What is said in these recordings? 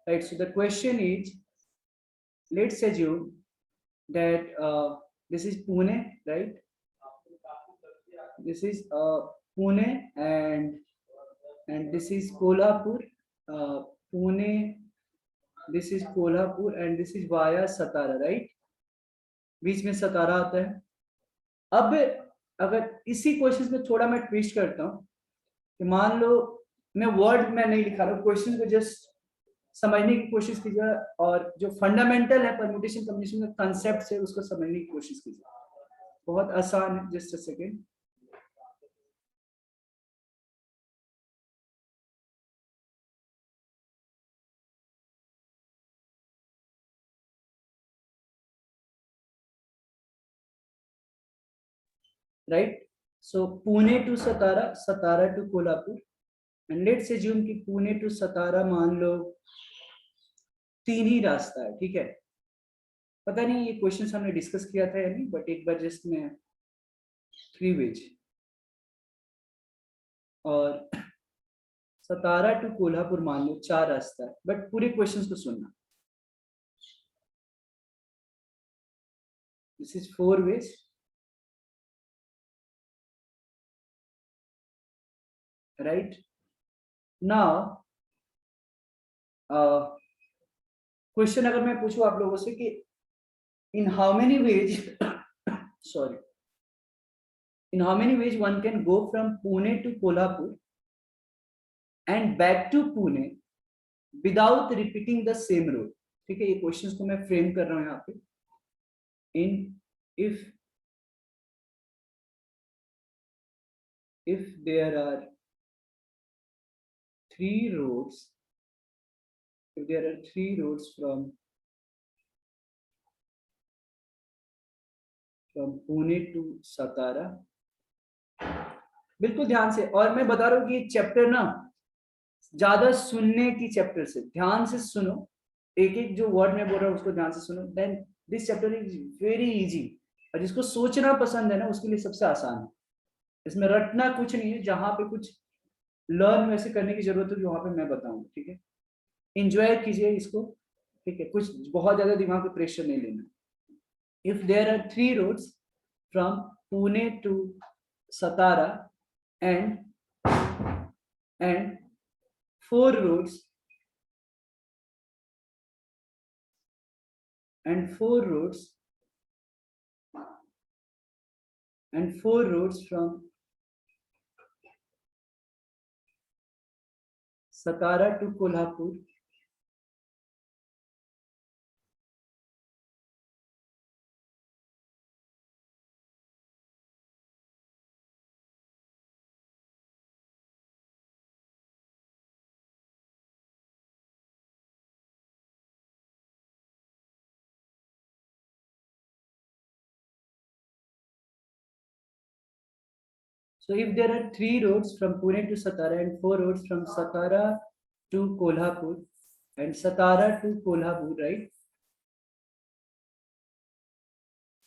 right? So the question is, let's assume that this is Pune, right? This is Pune, and this is Kolhapur. Pune, this is Kolhapur, and this is via Satara, right? बीच में सतारा आता है. अब अगर इसी question में थोड़ा मैं twist करता हूँ कि मान लो मैं वर्ड में नहीं लिखा रहा हूँ, क्वेश्चन को जस्ट समझने की कोशिश कीजिए और जो फंडामेंटल है परम्यूटेशन कॉम्बिनेशन का कंसेप्ट है उसको समझने की कोशिश कीजिए. बहुत आसान है. Just a second. Right. So Pune to Satara, Satara to Kolhapur, and let's assume कि पुणे टू सतारा मान लो 3 ही रास्ता है. ठीक है. पता नहीं ये क्वेश्चन हमने डिस्कस किया था या नहीं, बट एक बार जस्ट मैं 3 वेज और सतारा टू कोल्हापुर मान लो 4 रास्ता है. बट पूरे क्वेश्चन को सुनना. This is 4 ways. Right. Now question अगर मैं पूछूं आप लोगों से कि in how many ways sorry, in how many ways one can go from Pune to Kolhapur and back to Pune without repeating the same road. ठीक है. ये क्वेश्चंस को मैं फ्रेम कर रहा हूं यहाँ पे. if there are 3 roads, if there are 3 roads from Pune to Satara. बिल्कुल ध्यान से. और मैं बता रहा हूँ कि ये चैप्टर ना ज्यादा सुनने की चैप्टर से, ध्यान से सुनो. एक एक जो वर्ड में बोल रहा हूँ उसको ध्यान से सुनो. Then this chapter is very easy. और जिसको सोचना पसंद है ना उसके लिए सबसे आसान है. इसमें रटना कुछ नहीं है. जहां पे कुछ लर्न वैसे करने की जरूरत है वहां पे मैं बताऊंगा. ठीक है. इंजॉय कीजिए इसको. ठीक है. कुछ बहुत ज्यादा दिमाग पे प्रेशर नहीं लेना. If there are 3 roads from Pune to Satara and 4 roads from Satara to Kolhapur. So if there are 3 roads from Pune to Satara and 4 roads from Satara to Kolhapur and Satara to Kolhapur, right?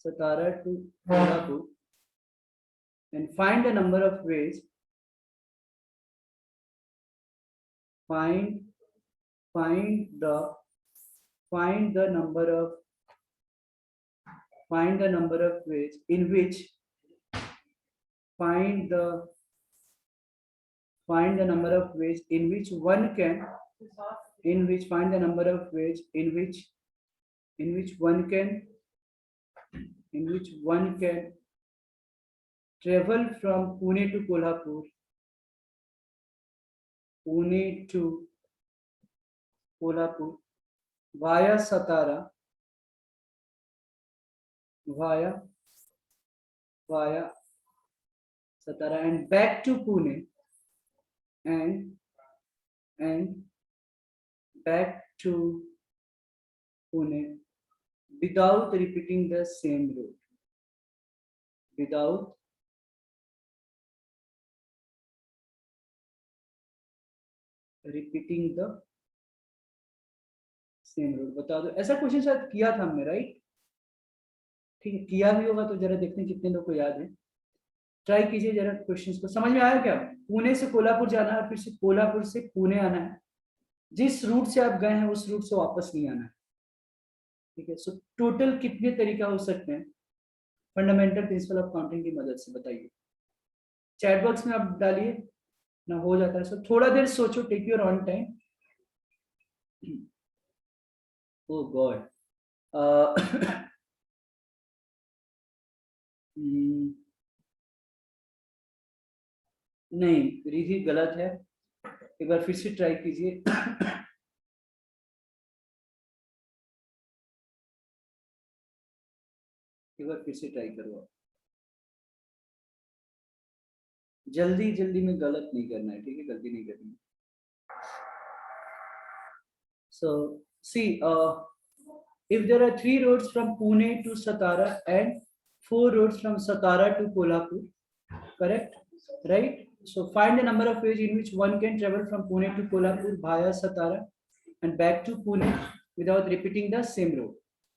Satara to Kolhapur, and find the number of ways. Find the number of ways in which find the number of ways in which one can travel from Pune to Kolhapur via Satara and back to Pune and back to Pune without repeating the same route. Without repeating the same route. बता दो. ऐसा question शायद किया था हमने, right? ठीक है. किया भी होगा तो जरा देखते हैं कितने लोग को याद है. ट्राई कीजिए जरा. क्वेश्चंस को समझ में आया क्या? पुणे से कोल्हापुर जाना है, फिर से कोल्हापुर से पुणे आना है. जिस रूट से आप गए हैं उस रूट से वापस नहीं आना है, ठीक है। सो टोटल कितने तरीका हो सकते हैं फंडामेंटल प्रिंसिपल ऑफ काउंटिंग की मदद से, बताइए। चैट बॉक्स में आप डालिए ना, हो जाता है। सो थोड़ा देर सोचो, take your own time. Oh God नहीं, रिधि गलत है, एक बार फिर से ट्राई कीजिए। एक बार फिर से ट्राई करो आप। जल्दी जल्दी में गलत नहीं करना है, ठीक है, गलती नहीं करनी है। So see, if there are 3 roads from Pune to Satara and 4 roads from Satara to Kolhapur, correct, right? So find the number of ways in which one can travel from Pune to Kolhapur via Satara and back to Pune without repeating the same road.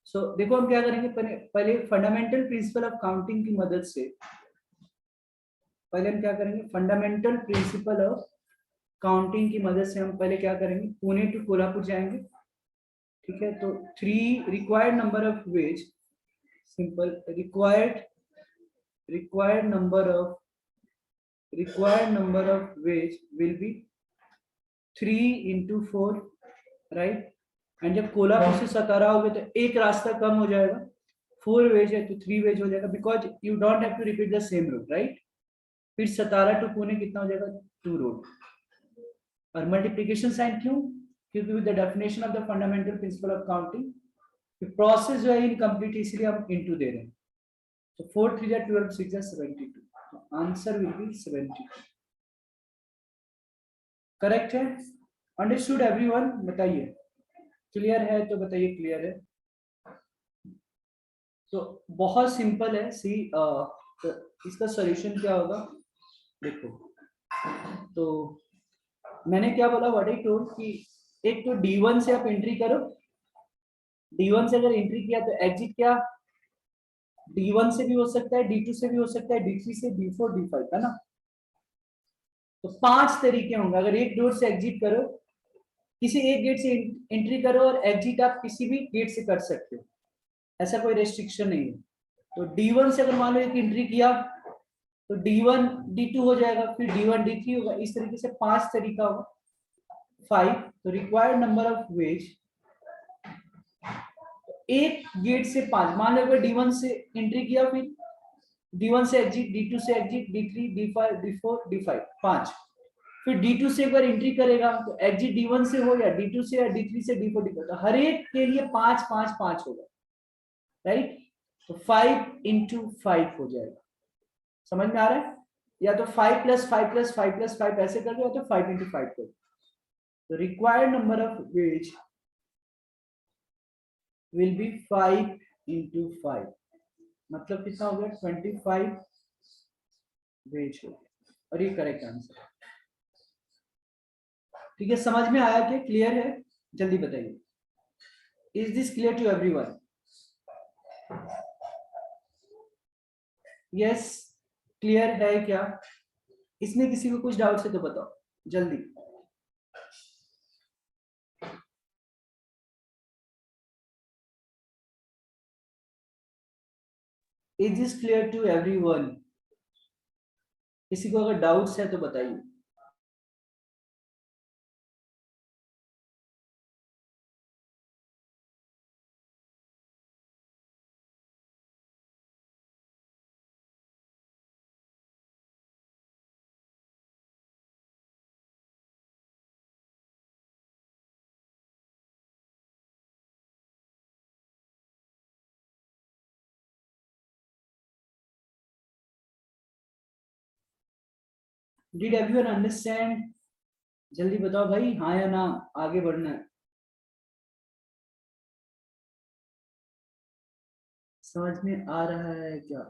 So देखो हम क्या करेंगे, पहले fundamental principle of counting की मदद से, पहले हम क्या करेंगे, फंडामेंटल प्रिंसिपल ऑफ काउंटिंग की मदद से हम पहले क्या करेंगे, पुणे टू कोल्हापुर जाएंगे, ठीक है। तो 3 required number of veg, simple, required number of veg will be 3 into 4, right. And जब कोल्हापुर से सतारा हो गए तो एक रास्ता कम हो जाएगा, 4 वेज है तो 3 वेज हो जाएगा, because you don't have to repeat the same route, right. फिर सतारा टू पुणे कितना हो जाएगा, 2 रोड। और मल्टीप्लिकेशन साइन क्यों, क्योंकि with the definition of the fundamental principle of counting process जो है इनकम्प्लीट, इसलिए हम इनटू दे रहे हैं। तो 4 3 12 6 72, आंसर विल बी 72, करेक्ट है। अंडरस्टूड एवरीवन, बताइए क्लियर है तो बताइए क्लियर है। तो बहुत सिंपल है, सी तो इसका सॉल्यूशन क्या होगा, देखो। तो मैंने क्या बोला, व्हाट आई टोल्ड कि एक तो D1 से आप एंट्री करो, D1 से अगर एंट्री किया तो एग्जिट क्या, D1 से भी हो सकता है, D2 से भी हो सकता है, D3 से, D4 D5, है ना। तो 5 तरीके होंगे। अगर एक डोर से एग्जिट करो, किसी एक गेट से एंट्री करो और एग्जिट आप किसी भी गेट से कर सकते हो, ऐसा कोई रेस्ट्रिक्शन नहीं है। तो D1 से अगर मान लो एक एंट्री किया तो D1 D2 हो जाएगा, फिर D1 D3 होगा, इस तरीके से 5 तरीका होगा, 5। तो रिक्वायर्ड नंबर ऑफ वेज, एक गेट से 5, मान लो अगर D1 से एंट्री किया, फिर D1 से एग्जिट, D2 से exit, D3 D5 D4 D5, 5। फिर D2 से एक बार एंट्री करेगा तो एग्जिट D1 से हो या D2 से या D3 से D4 D5, तो हर एक के लिए 5 5 5 होगा, राइट। तो 5 into 5 हो जाएगा, समझ में आ रहा है। या तो 5 + 5 + 5 + 5 ऐसे कर दो, या तो 5 into 5 कर दो। तो required number of veg will be 5 into 5, मतलब कितना हो गया, 25 वेज हो गया, और ये करेक्ट आंसर है। ठीक है, समझ में आया क्या, क्लियर है, जल्दी बताइए। Is this clear to everyone? Yes, clear है क्या? इसमें किसी को कुछ डाउट है तो बताओ जल्दी। Is this clear to everyone? किसी को अगर डाउट्स है तो बताइए। Did everyone understand? जल्दी बताओ भाई, हाँ या ना, आगे बढ़ना है। समझ में आ रहा है क्या?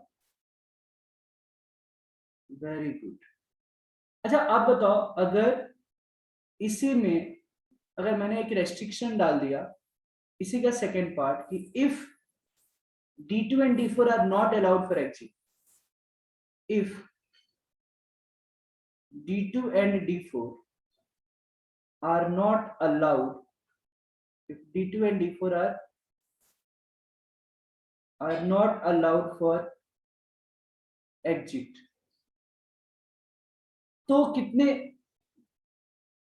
Very good. अच्छा आप बताओ, अगर इसी में अगर मैंने एक रेस्ट्रिक्शन डाल दिया, इसी का सेकेंड पार्ट, कि if D2 and D4 are not allowed for exit, if D2 and D4 are not allowed, if D2 and D4 are not allowed for exit, तो कितने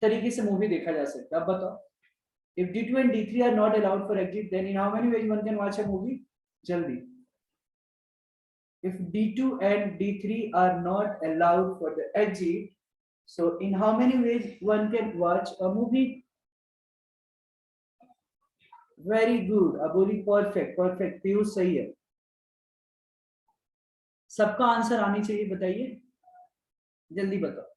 तरीके से मूवी देखा जा सकता है? अब बताओ. If D2 and D3 are not allowed for exit, then in how many ways one can watch a movie? Jaldi. If D2 and D3 are not allowed for the exit, so in how many ways one can watch a movie? Very good. Aboli perfect, perfect. Piyush सही है. सबका answer आनी चाहिए, बताइए जल्दी बताओ.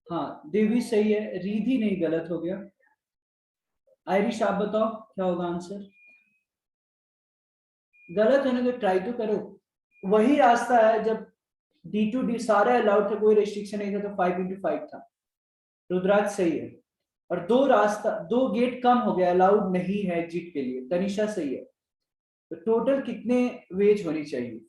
हाँ देवी सही है, रिधि नहीं, गलत हो गया. आयरिश आप बताओ क्या होगा आंसर. गलत है ना, तो ट्राई तो करो. वही रास्ता है जब D2 D सारे अलाउड थे, कोई रेस्ट्रिक्शन नहीं था, तो 5x5 था. रुद्राज सही है. और दो रास्ता, दो गेट कम हो गया, अलाउड नहीं है एग्जिट के लिए. तनिषा सही है. तो टोटल कितने वेज होनी चाहिए?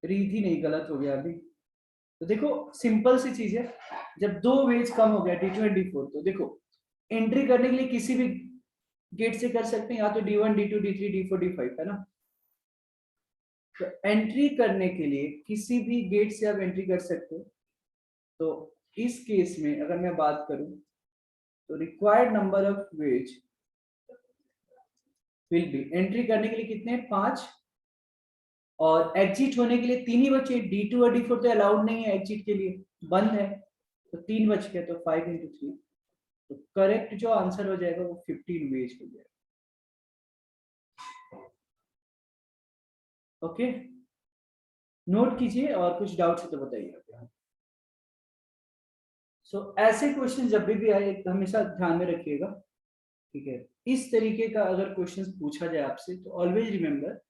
रिधि नहीं, गलत हो गया अभी. तो देखो सिंपल सी चीज है, जब दो वेज कम हो गया D2 और D4, तो देखो एंट्री करने के लिए किसी भी गेट से कर सकते हैं, या तो D1 D2 D3 D4 D5 है ना. तो एंट्री करने के लिए किसी भी गेट से आप एंट्री कर सकते हो. तो इस केस में अगर मैं बात करूं, तो required number of veg will be, entry करने के लिए कितने, 5, और एग्जिट होने के लिए 3 ही बचे. D2 और D4 तो अलाउड नहीं है एग्जिट के लिए, बंद है, तो 3 बच गए, तो 5x3. तो करेक्ट जो आंसर हो जाएगा वो 15 वेज हो जाएगा. ओके, नोट कीजिए, और कुछ डाउट है तो बताइए. सो ऐसे क्वेश्चन जब भी आए हमेशा ध्यान में रखिएगा, ठीक है. इस तरीके का अगर क्वेश्चन पूछा जाए आपसे, तो ऑलवेज रिमेम्बर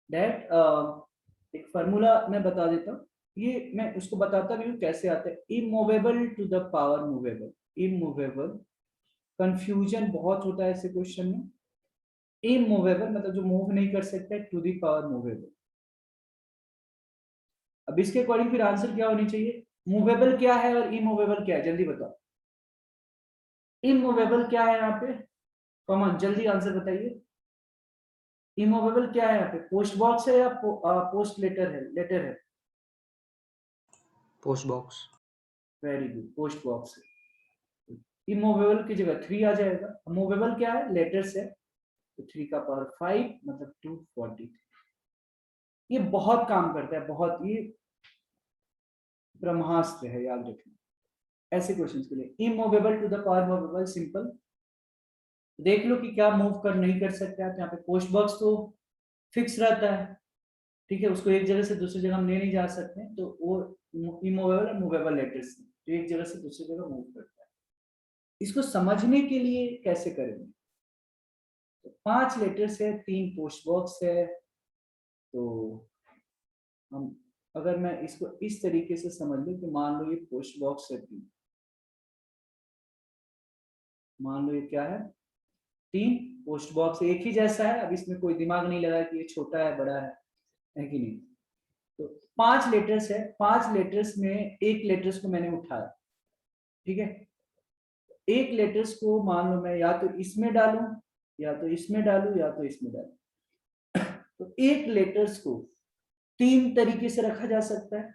दैट, एक फॉर्मूला मैं बता देता हूँ. ये मैं उसको बताता भी हूँ कैसे आता है. Immovable to the power movable. Immovable, confusion बहुत होता है ऐसे क्वेश्चन में. इमूवेबल मतलब जो मूव नहीं कर सकता, टू द पावर मूवेबल. अब इसके अकॉर्डिंग फिर आंसर क्या होनी चाहिए? मूवेबल क्या है और इमूवेबल क्या है, जल्दी बताओ. इमूवेबल क्या है यहाँ पे? कॉमन, जल्दी आंसर बताइए. इमूवेबल क्या है यहाँ पे? पोस्ट बॉक्स है या पोस्ट लेटर है? लेटर है. Post box. Very good, post box है. इमूवेबल की जगह 3 आ जाएगा. मूवेबल क्या है? लेटर्स है, तो 3 का पावर 5 मतलब 240. ये बहुत काम करता है, बहुत. ये ब्रह्मास्त्र है, याद रखना ऐसे क्वेश्चंस के लिए. Immovable to the power movable, simple. देख लो कि क्या मूव कर नहीं कर सकते आप. यहाँ पे पोस्ट बॉक्स तो फिक्स रहता है, ठीक है, उसको एक जगह से दूसरी जगह हम ले नहीं जा सकते, तो वो इमूवेबल और मूवेबल लेटर्स तो एक जगह से दूसरी जगह मूव करता है. इसको समझने के लिए कैसे करेंगे? तो 5 लेटर्स है, 3 पोस्ट बॉक्स है. तो हम, अगर मैं इसको इस तरीके से समझ लूं, तो मान लो ये पोस्ट बॉक्स है 3. मान लो ये क्या है? 3 पोस्ट बॉक्स एक ही जैसा है. अब इसमें कोई दिमाग नहीं लगा कि ये छोटा है बड़ा है कि नहीं. तो 5 लेटर्स है, 5 लेटर्स में एक लेटर्स को मैंने उठाया, ठीक है. एक लेटर्स को मान लो मैं या तो इसमें डालूं, या तो इसमें डालूं, या तो इसमें डालूं. तो एक लेटर्स को 3 तरीके से रखा जा सकता है,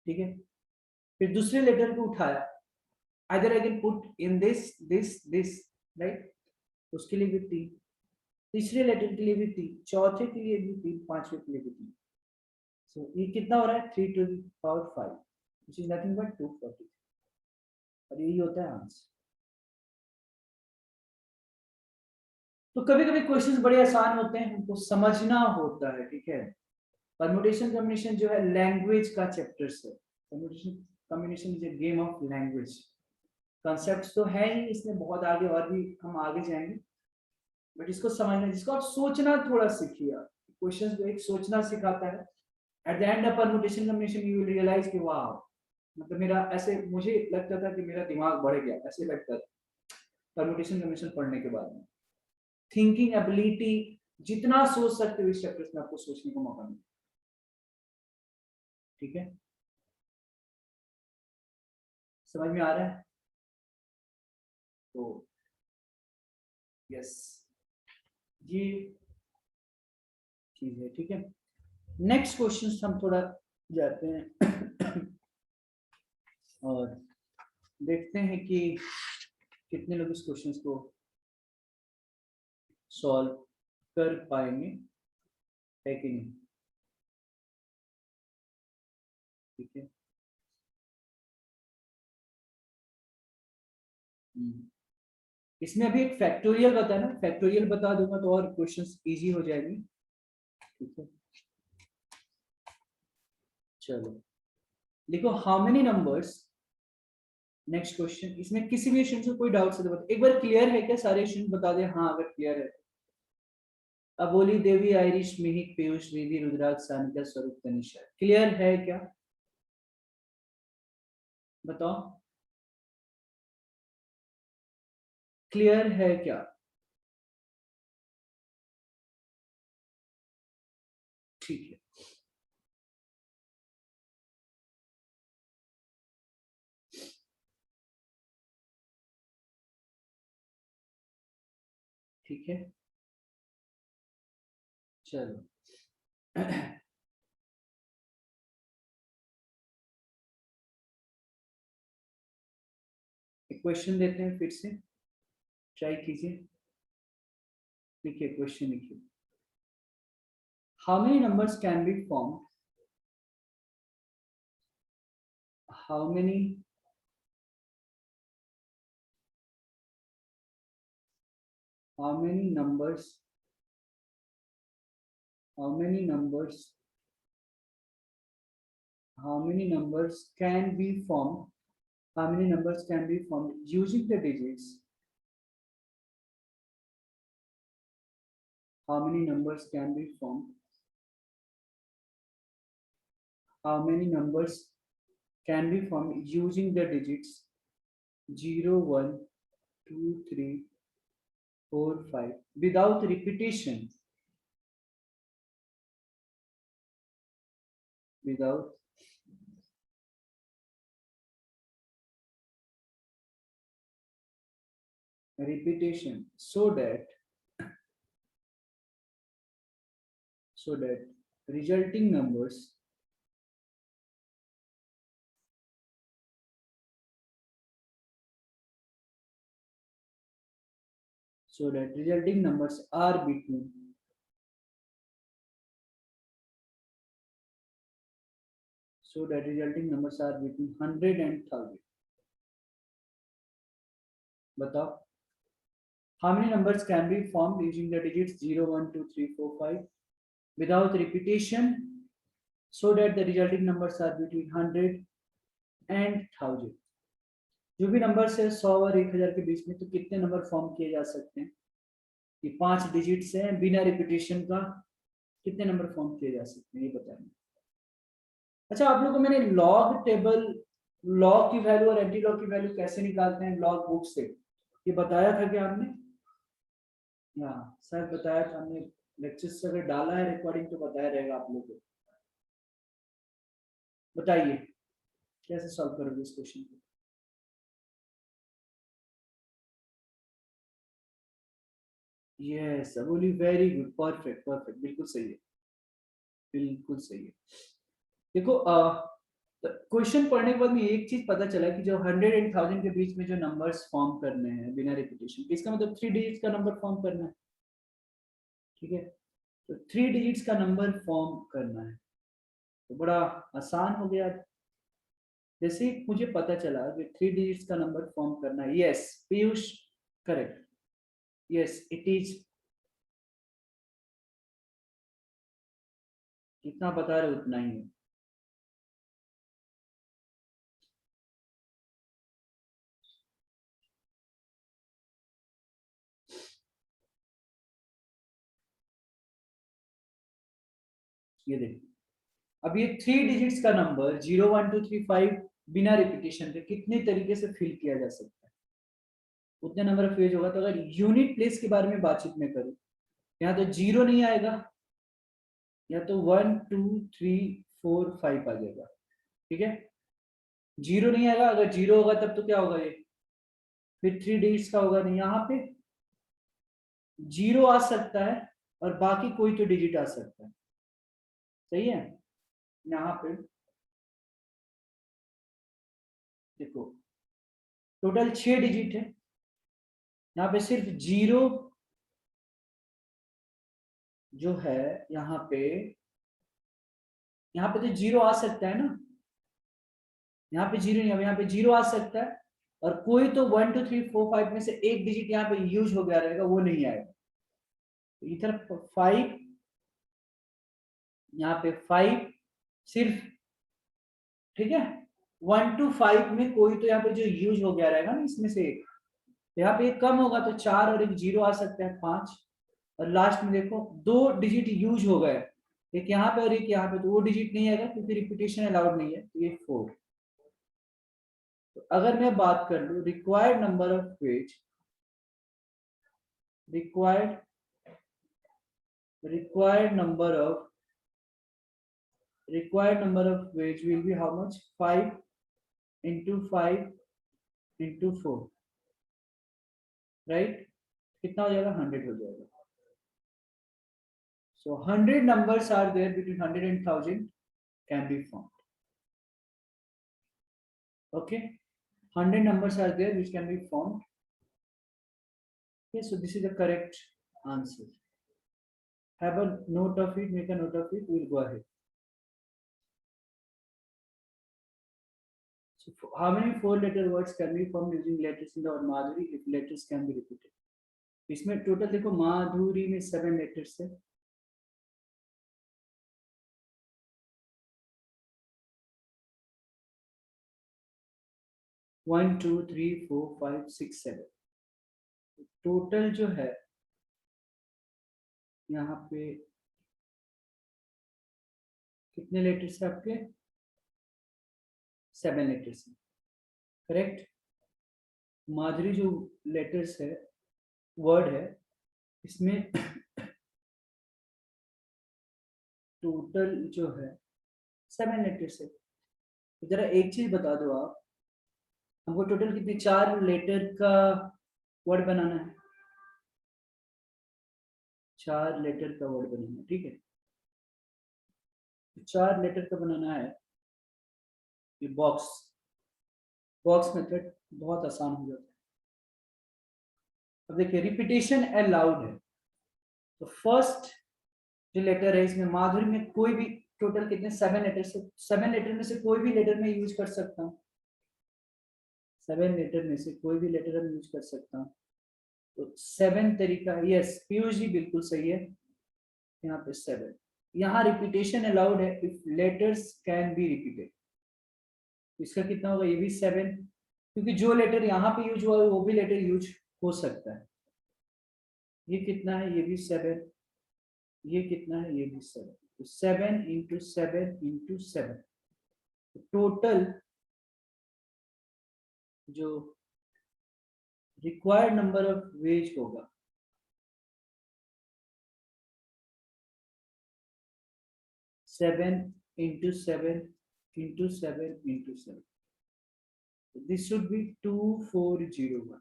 ठीक है. फिर दूसरे लेटर को उठाया, either I can put in this, right. उसके लिए भी 3, तीसरे लेटर के लिए भी 3, चौथे के लिए भी 3, पांचवे के लिए भी 3. सो ये कितना हो रहा है? 3 to the power 5, which is nothing but 240. और यही होता है आंसर. तो कभी कभी क्वेश्चंस बड़े आसान होते हैं, उनको समझना होता है, ठीक है. परम्यूटेशन कॉम्बिनेशन जो है लैंग्वेज का चैप्टर है. Permutation combination is a game of language. Concepts तो है ही इसमें बहुत आगे, और भी हम आगे जाएंगे. बट इसको समझना, जिसको आप सोचना थोड़ा सीखिए, क्वेश्चन को एक सोचना सिखाता है। At the end of permutation combination you will realise कि वाह, मतलब मेरा ऐसे, मुझे लगता था कि मेरा दिमाग बढ़ गया, ऐसे लगता था परमुटेशन कॉम्बिनेशन पढ़ने के बाद में। थिंकिंग एबिलिटी, जितना सोच सकते हो इस चैप्टर में आपको सोचने का मौका मिले, ठीक है? समझ में आ रहा है? तो यस, ये चीज है, ठीक है। नेक्स्ट क्वेश्चन हम थोड़ा जाते हैं और देखते हैं कि कितने लोग इस क्वेश्चन को सॉल्व कर पाएंगे, है कि नहीं, ठीक है। इसमें अभी एक फैक्टोरियल बता ना, फैक्टोरियल बता दूंगा तो और क्वेश्चंस इजी हो जाएंगे, ठीक है। चलो लिखो, how many numbers, next question, इसमें किसी भी स्टूडेंट को कोई डाउट से तो बता, एक बार क्लियर है क्या, सारे स्टूडेंट बता दे हाँ अगर क्लियर है। अबोली, देवी, आयरिश, मिहिक, पीयूष, रिधि, रुद्राक्ष, सानिका, स्वरूप, तनिषा, क्लियर है क्या, बताओ, क्लियर है क्या? ठीक है, ठीक है, चलो एक क्वेश्चन देते हैं फिर से, ट्राई कीजिए, लिखिए क्वेश्चन लिखिए। How many numbers can be form, how many how many numbers how many numbers how many numbers can be formed, how many numbers can be formed using the digits, how many numbers can be formed, how many numbers can be formed using the digits 0 1 2 3 4 5 without repetition, without repetition, so that resulting numbers are between so that resulting numbers are between 100 and 1000. बताओ, how many numbers can be formed using the digits 0 1 2 3 4 5 without repetition, so that the resulting numbers are between 100 and 1000? जो भी number है 100 और 1000 के बीच में, तो कितने number form किए जा सकते हैं? ये 5 डिजिट से बिना रिपीटेशन का कितने नंबर फॉर्म किए जा सकते हैं, ये बताएंगे। अच्छा, आप लोगों को मैंने लॉग टेबल, लॉग की वैल्यू और एंटी लॉग की वैल्यू कैसे निकालते हैं लॉग बुक से, ये बताया था क्या हमने? हाँ सर, बताया था हमने, लेक्चर्स अगर डाला है रिकॉर्डिंग तो बताया रहेगा आप लोगों को। बताइए कैसे सॉल्व करोगे इस क्वेश्चन को? यस अबोली, वेरी गुड, परफेक्ट परफेक्ट, बिल्कुल सही है, बिल्कुल सही है। देखो क्वेश्चन पढ़ने के बाद में एक चीज पता चला कि जो 100 एंड 1000 के बीच में जो नंबर्स फॉर्म करने हैं बिना रिपीटेशन, इसका मतलब 3 डिजिट्स का नंबर फॉर्म करना है, ठीक है। तो 3 डिजिट्स का नंबर फॉर्म करना है, तो बड़ा आसान हो गया। जैसे ही मुझे पता चला कि 3 डिजिट्स का नंबर फॉर्म करना है, yes Piyush, correct, yes it is, जितना बता रहे उतना ही है। ये देखिए, अब ये 3 डिजिट्स का नंबर 0 1 2 3 5 बिना रिपीटेशन के कितने तरीके से फिल किया जा सकता है, उतने नंबर ऑफ पेज होगा। तो अगर यूनिट प्लेस के बारे में बातचीत में करूं, यहाँ तो 0 नहीं आएगा, या तो 1 2 3 4 5 आ जाएगा, ठीक है। 0 नहीं आएगा, अगर 0 होगा तब तो क्या होगा ये, फिर 3 डिजिट्स का होगा नहीं। यहाँ पे 0 आ सकता है और बाकी कोई तो डिजिट आ सकता है, सही है। यहाँ पे देखो टोटल 6 डिजिट है, यहाँ पे सिर्फ 0 जो है, यहाँ पे तो 0 आ सकता है ना, यहाँ पे 0 नहीं है, यहाँ पे 0 आ सकता है और कोई तो 1 2 3 4 5 में से एक डिजिट यहाँ पे यूज हो गया रहेगा, वो नहीं आएगा। तो इधर 5, यहाँ पे 5 सिर्फ, ठीक है। 1 to 5 में कोई तो यहाँ पे जो यूज हो गया रहेगा ना, इसमें से एक, यहाँ पे एक कम होगा तो 4 और एक 0 आ सकता है 5, और लास्ट में देखो 2 डिजिट यूज हो गए, एक यहाँ पे और एक यहाँ पे, तो वो डिजिट नहीं आएगा क्योंकि रिपीटेशन अलाउड नहीं है, तो ये 4। तो अगर मैं बात कर लूं required number of page, required number of page will be how much, 5 into 5 into 4, right? कितना हो जाएगा, 100 हो जाएगा। So 100 numbers are there between 100 and 1000 can be found. Okay, 100 numbers are there which can be found. Okay, so this is the correct answer. Have a note of it, make a note of it, we'll go ahead. So how many 4-letter words can be formed using letters in the word Madhuri if letters can be repeated? इसमें total देखो माधुरी में 7 letters है, one two three four five six 7, total जो है यहाँ पे कितने letters है आपके, 7 लेटर्स है, करेक्ट। माधुरी जो लेटर्स है, वर्ड है, इसमें टोटल जो है 7 लेटर्स है। तो जरा एक चीज बता दो आप, हमको टोटल कितने 4 लेटर का वर्ड बनाना है, 4 लेटर का वर्ड बनाना है, ठीक है। 4 लेटर का बनाना है, ये बॉक्स मेथड बहुत आसान हो जाता है। अब देखिए रिपीटेशन अलाउड है, तो फर्स्ट जो लेटर है इसमें माधुरी में कोई भी, टोटल कितने 7 लेटर से, 7 लेटर में से कोई भी लेटर में यूज कर सकता हूँ, 7 लेटर में से कोई भी लेटर हम यूज कर सकता हूँ। तो 7 तरीका, यस पीयूष जी बिल्कुल सही है, यहाँ पे 7, यहाँ रिपीटेशन अलाउड है if letters can be repeated. इसका कितना होगा, ये भी 7, क्योंकि जो लेटर यहाँ पे यूज हुआ है वो भी लेटर यूज हो सकता है। ये कितना है, ये भी 7, ये कितना है, ये भी 7, तो 7 इंटू 7 इंटू 7, टोटल जो रिक्वायर्ड नंबर ऑफ वेज होगा 7 into 7 into 7 into 7, this should be 2401,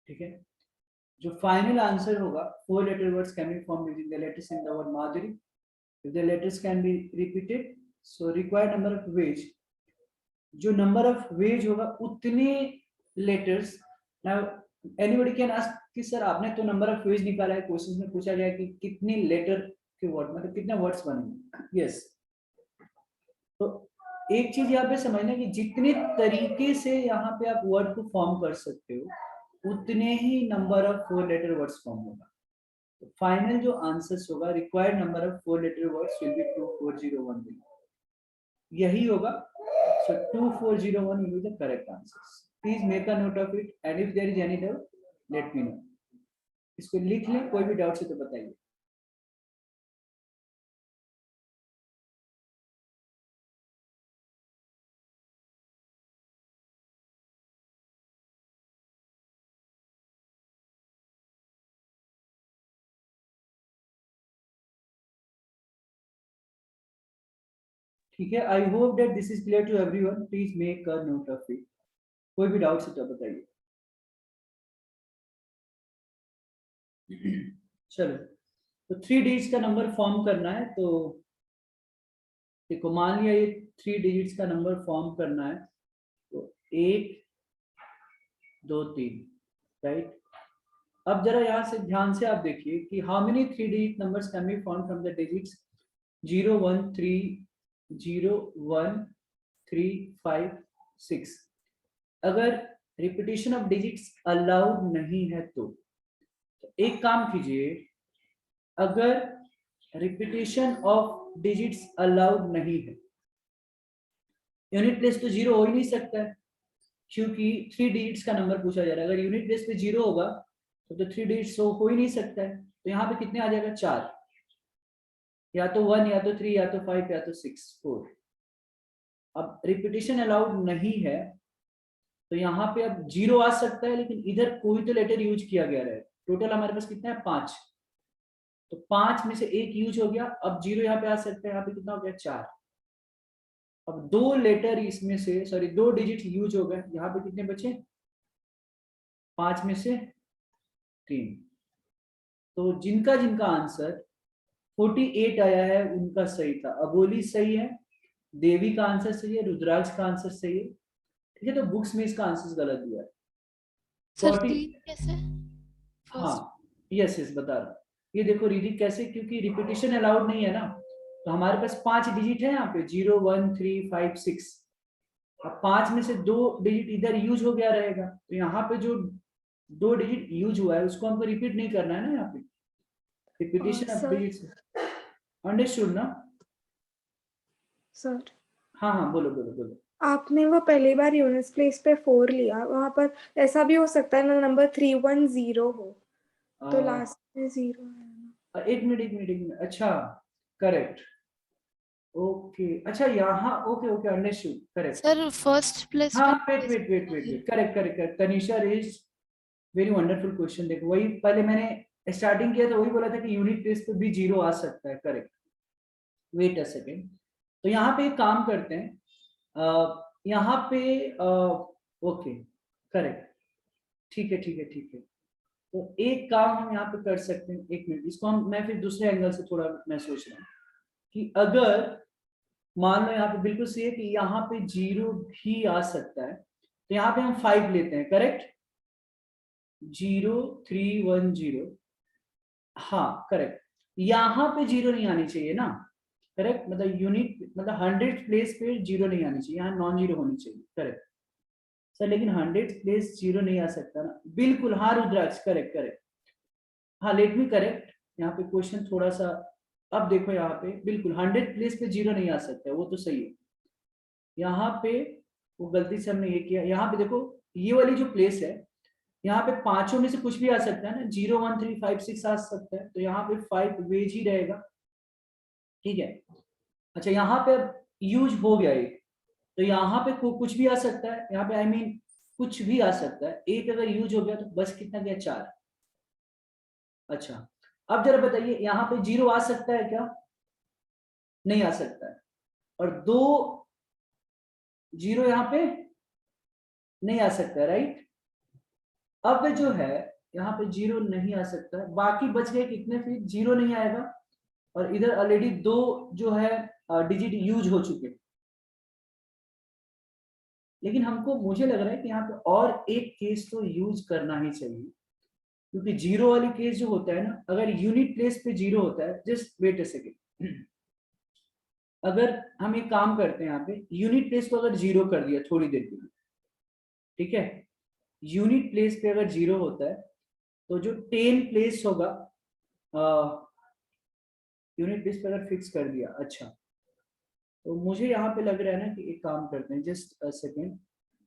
ठीक है। जो फाइनल आंसर होगा 4 letter words can be form using the letters in the word Madhuri if the letters can be repeated. So required number of ways, जो number of ways होगा उतने letters. Now anybody can ask कि sir आपने तो number of veg निकाला है, question में पूछा गया कि कितने लेटर के वर्ड, मतलब कितने वर्ड्स बनेंगे। यस, तो एक चीज यहाँ पे समझना कि जितने तरीके से यहाँ पे आप वर्ड को फॉर्म कर सकते हो उतने ही number of 4 letter words form होगा। तो फाइनल जो आंसर्स होगा required number of 4 letter words will be 2401, यही होगा। So 2401 will be the correct answers. Please make a note of it and if there is any doubt, let me know. इसको लिख लें, कोई भी डाउट है तो बताइए। ठीक है, I hope that this is clear to everyone, please make a note of it. कोई भी डाउट है तो बताइए। चलो, तो 3 डिजिट्स का नंबर फॉर्म करना है, तो देखो मान लिया ये 3 डिजिट्स का नंबर फॉर्म करना है, तो 1 2 3, राइट। अब जरा यहाँ से ध्यान से आप देखिए कि how many 3 digit numbers can be found from the digits 0 1 3 0 1 3 5 6। अगर रिपीटिशन ऑफ डिजिट्स अलाउड नहीं है तो एक काम कीजिए, अगर रिपीटिशन ऑफ डिजिट्स अलाउड नहीं है, यूनिट प्लेस तो 0 हो ही नहीं सकता है, क्योंकि 3 डिजिट्स का नंबर पूछा जा रहा है। अगर यूनिट प्लेस पे 0 होगा तो 3 डिजिट्स हो ही नहीं सकता है, तो यहाँ पे कितने आ जाएगा 4, या तो 1 या तो 3 या तो 5 या तो 6 4। अब रिपीटिशन अलाउड नहीं है तो यहाँ पे अब 0 आ सकता है, लेकिन इधर कोई तो लेटर यूज किया गया है। टोटल हमारे पास कितना है 5, तो 5 में से 1 यूज हो गया, अब 0 यहाँ पे आ सकता है, यहाँ पे कितना हो गया 4। अब 2 लेटर इसमें से, सॉरी 2 डिजिट यूज हो गए, यहाँ पे कितने बचे 5 में से 3। तो जिनका जिनका आंसर 48 आया है उनका सही था। अबोली सही है, देवी का आंसर सही है, रुद्राक्ष का आंसर सही है, ठीक है। तो बुक्स में इसका आंसर गलत दिया है। सर 40 3 कैसे? हाँ, यस यस बता रहा हूँ। ये देखो रिधि कैसे, क्योंकि रिपीटिशन अलाउड नहीं है ना, तो हमारे पास 5 डिजिट है यहाँ पे 0 1 3 5 6। अब 5 में से 2 डिजिट इधर यूज हो गया रहेगा, तो यहाँ पे जो 2 डिजिट यूज हुआ है उसको हमको रिपीट नहीं करना है ना, यहाँ पे repetition of sir digits. Understood ना? सर हाँ हाँ बोलो बोलो बोलो। आपने वो पहली बार यूनिट प्लेस पे 4 लिया, वहां पर ऐसा भी हो सकता है ना नंबर 310 हो, तो लास्ट में 0 है ना। एक मिनट एक मिनट एक मिनट, अच्छा करेक्ट, ओके, अच्छा यहाँ okay okay understood, correct. Sir first place हाँ पे wait wait wait wait wait, correct correct correct, Tanisha raise very wonderful question. देखो वही पहले मैंने स्टार्टिंग किया तो वही बोला था कि यूनिट प्लेस पे भी 0 आ सकता है, करेक्ट। वेट अ सेकेंड, तो यहाँ पे एक काम करते हैं, यहाँ पे ओके करेक्ट, ठीक है ठीक है ठीक है। तो एक काम हम यहाँ पे कर सकते हैं, एक मिनट इसको हम, मैं फिर दूसरे एंगल से थोड़ा मैं सोच रहा हूँ कि अगर मान लो यहाँ पे बिल्कुल सही है कि यहाँ पे 0 भी आ सकता है, तो यहाँ पे हम 5 लेते हैं, करेक्ट 0 3 1 0, हाँ करेक्ट। यहाँ पे 0 नहीं आनी चाहिए ना, करेक्ट, मतलब यूनिट मतलब 100 प्लेस पे 0 नहीं आनी चाहिए, यहाँ नॉन 0 होनी चाहिए, करेक्ट सर। लेकिन 100 प्लेस 0 नहीं आ सकता ना, बिल्कुल हाँ रुद्राक्ष, करेक्ट करेक्ट, हाँ लेट मी करेक्ट। यहाँ पे क्वेश्चन थोड़ा सा, अब देखो यहाँ पे बिल्कुल 100 प्लेस पे 0 नहीं आ सकता, वो तो सही है। यहाँ पे वो गलती से हमने ये किया, यहाँ पे देखो ये वाली जो प्लेस है, यहाँ पे पांचों में से कुछ भी आ सकता है ना, 0 1 3 5 6 आ सकता है, तो यहाँ पे 5 वेज ही रहेगा, ठीक है। अच्छा यहाँ पे यूज हो गया एक, तो यहाँ पे कुछ भी आ सकता है, यहाँ पे आई मीन कुछ भी आ सकता है, एक अगर यूज हो गया तो बस कितना गया 4। अच्छा अब जरा बताइए यहाँ पे 0 आ सकता है क्या? नहीं आ सकता है, और 2 0 यहाँ पे नहीं आ सकता है, राइट। अब जो है यहाँ पे 0 नहीं आ सकता, बाकी बच गए कितने, फिर 0 नहीं आएगा, और इधर ऑलरेडी 2 जो है डिजिट यूज हो चुके। लेकिन हमको मुझे लग रहा है कि यहाँ पे और एक केस तो यूज करना ही चाहिए, क्योंकि 0 वाली केस जो होता है ना, अगर यूनिट प्लेस पे 0 होता है, जस्ट वेट अ सेकेंड, अगर हम एक काम करते हैं यहाँ पे यूनिट प्लेस को अगर 0 कर दिया थोड़ी देर के लिए, ठीक है, यूनिट प्लेस पे अगर 0 होता है तो जो 10 प्लेस होगा यूनिट प्लेस पे अगर फिक्स कर दिया, अच्छा तो मुझे यहाँ पे लग रहा है ना कि एक काम करते हैं, जस्ट अ सेकेंड,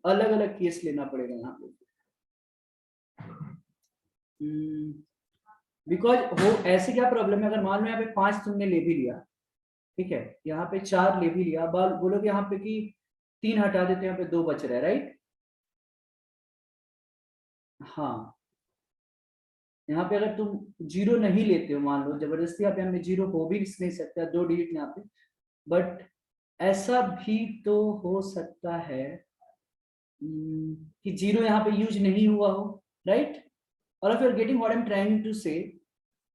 अलग अलग केस लेना पड़ेगा यहाँ पे, बिकॉज वो ऐसे क्या प्रॉब्लम है, अगर मान लो यहाँ पे 5 तुमने ले भी लिया, ठीक है, यहाँ पे 4 ले भी लिया, बोलो कि यहाँ पे कि 3 हटा देते हैं, यहाँ पे 2 बच रहा है, राइट। हाँ यहाँ पे अगर तुम 0 नहीं लेते हो, मान लो जबरदस्ती यहाँ पे हमें 0 हो भी नहीं सकता, 2 डिजिट यहाँ पे, बट ऐसा भी तो हो सकता है कि 0 यहाँ पे यूज नहीं हुआ हो, राइट? और if you are getting what I'm trying to say,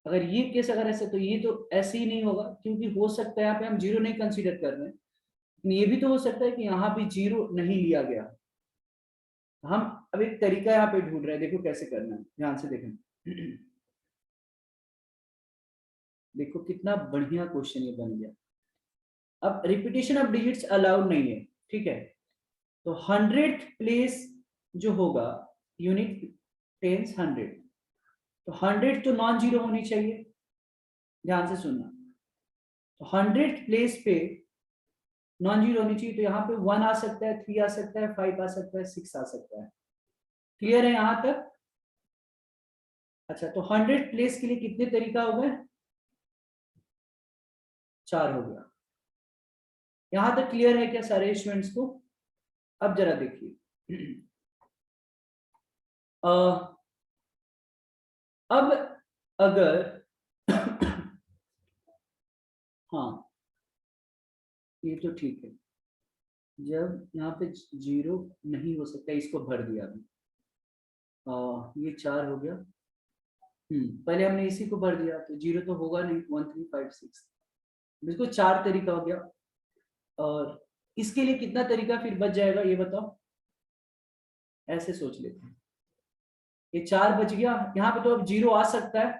अगर ये केस अगर ऐसे, तो ये तो ऐसे ही नहीं होगा, क्योंकि हो सकता है यहाँ पे हम 0 नहीं कंसीडर कर रहे हैं, लेकिन ये भी तो हो सकता है कि यहाँ भी 0 नहीं लिया गया। हम अब एक तरीका यहाँ पे ढूंढ रहे हैं, देखो कैसे करना है, ध्यान से देखें। देखो कितना बढ़िया क्वेश्चन ये बन गया। अब रिपीटेशन ऑफ डिजिट्स अलाउड नहीं है, ठीक है? तो 100th प्लेस जो होगा, यूनिट टेंस 100, तो 100 तो नॉन जीरो होनी चाहिए, ध्यान से सुनना। तो 100th प्लेस पे नॉन जीरो होनी चाहिए, तो यहाँ पे 1 आ सकता है, 3 आ सकता है, 5 आ सकता है, 6 आ सकता है। क्लियर है यहाँ तक? अच्छा, तो 100th प्लेस के लिए कितने तरीका हो गए? 4 हो गया। यहां तक क्लियर है क्या सारे स्टूडेंट्स को? अब जरा देखिए, अब अगर हाँ, ये तो ठीक है, जब यहाँ पे 0 नहीं हो सकता, इसको भर दिया अभी, ये 4 हो गया। पहले हमने इसी को भर दिया, तो 0 तो होगा नहीं, 1 3 5 6, बिल्कुल 4 तरीका हो गया। और इसके लिए कितना तरीका फिर बच जाएगा, ये बताओ? ऐसे सोच लेते हैं, ये 4 बच गया, यहाँ पे तो अब 0 आ सकता है,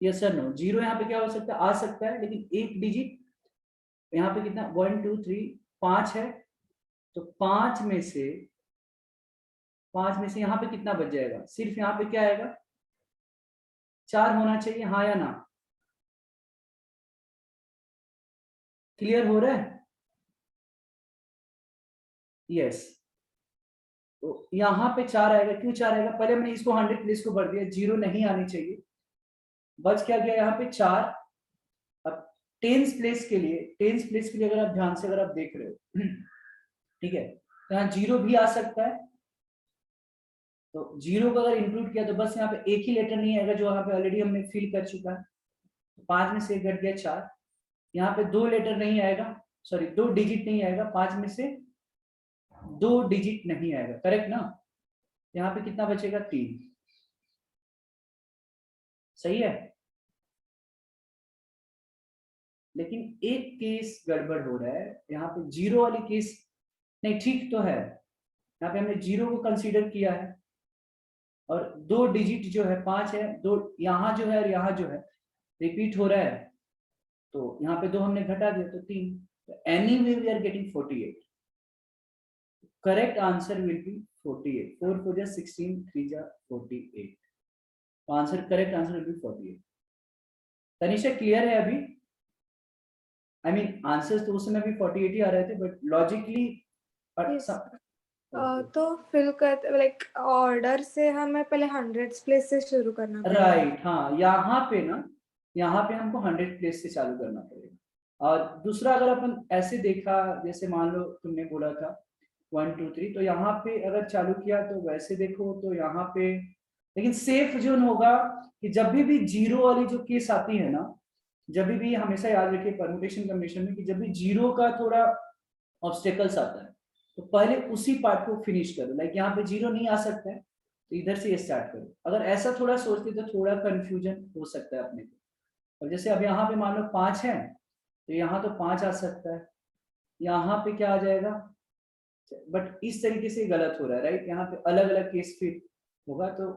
यस सर नो? 0 यहाँ पे क्या हो सकता है? आ सकता है, लेकिन एक डिजिट यहाँ पे कितना, 1 2 3 5 है, तो 5 में से यहाँ पे कितना बच जाएगा? सिर्फ यहाँ पे क्या आएगा? 4 होना चाहिए, हाँ या ना? क्लियर हो रहा है? यस। तो यहाँ पे 4 आएगा, क्यों 4 आएगा? पहले हमने इसको 100 प्लेस को भर दिया, 0 नहीं आनी चाहिए, बच क्या गया यहाँ पे 4। अब टेंस प्लेस के लिए अगर आप ध्यान से अगर आप देख रहे हो, ठीक है, तो यहाँ 0 भी आ सकता है, तो 0 को अगर इंक्लूड किया तो बस यहाँ पे एक ही लेटर नहीं आएगा, जो यहाँ पे ऑलरेडी हमने फिल कर चुका है, तो 5 में से 1 घट गया 4। यहाँ पे 2 लेटर नहीं आएगा, सॉरी 2 डिजिट नहीं आएगा, 5 में से 2 डिजिट नहीं आएगा, करेक्ट ना? यहाँ पे कितना बचेगा? 3। सही है? लेकिन एक केस गड़बड़ हो रहा है, यहाँ पे 0 वाली केस नहीं, ठीक तो है, यहाँ पे हमने 0 को कंसीडर किया है, और 2 डिजिट जो है 5 है, 2 यहाँ जो है और यहाँ जो है रिपीट हो रहा है, तो यहाँ पे 2 हमने घटा दिया, तो 3। Anyway we are getting 48। Correct answer will be 48। 4 4 16, 3 48। Answer, correct answer will be 48। Tanisha clear है अभी? आई मीन आंसर्स तो उस समय भी 48 ही आ रहे थे, बट लॉजिकली तो फिल कर, लाइक ऑर्डर से हमें पहले 100th प्लेस से शुरू करना पड़ेगा, राइट? हाँ, यहाँ पे ना, यहाँ पे हमको 100 प्लेस से चालू करना पड़ेगा। और दूसरा, अगर अपन ऐसे देखा, जैसे मान लो तुमने बोला था 1 2 3, तो यहाँ पे अगर चालू किया तो वैसे देखो तो यहाँ पे, लेकिन सेफ जोन होगा कि जब भी 0 वाली जो केस आती है ना, जब भी हमेशा याद रखिए परम्यूटेशन कॉम्बिनेशन में, कि जब भी 0 का थोड़ा ऑब्स्टेकल्स आता है, तो पहले उसी पार्ट को फिनिश करो। लाइक यहाँ पे 0 नहीं आ सकता है, तो इधर से ये स्टार्ट करो। अगर ऐसा थोड़ा सोचते तो थोड़ा कंफ्यूजन हो सकता है अपने को। और जैसे अब यहाँ पे मान लो 5 है, तो यहाँ तो 5 आ सकता है, यहाँ पे क्या आ जाएगा? बट इस तरीके से गलत हो रहा है, राइट? यहाँ पे अलग अलग केस फिर होगा, तो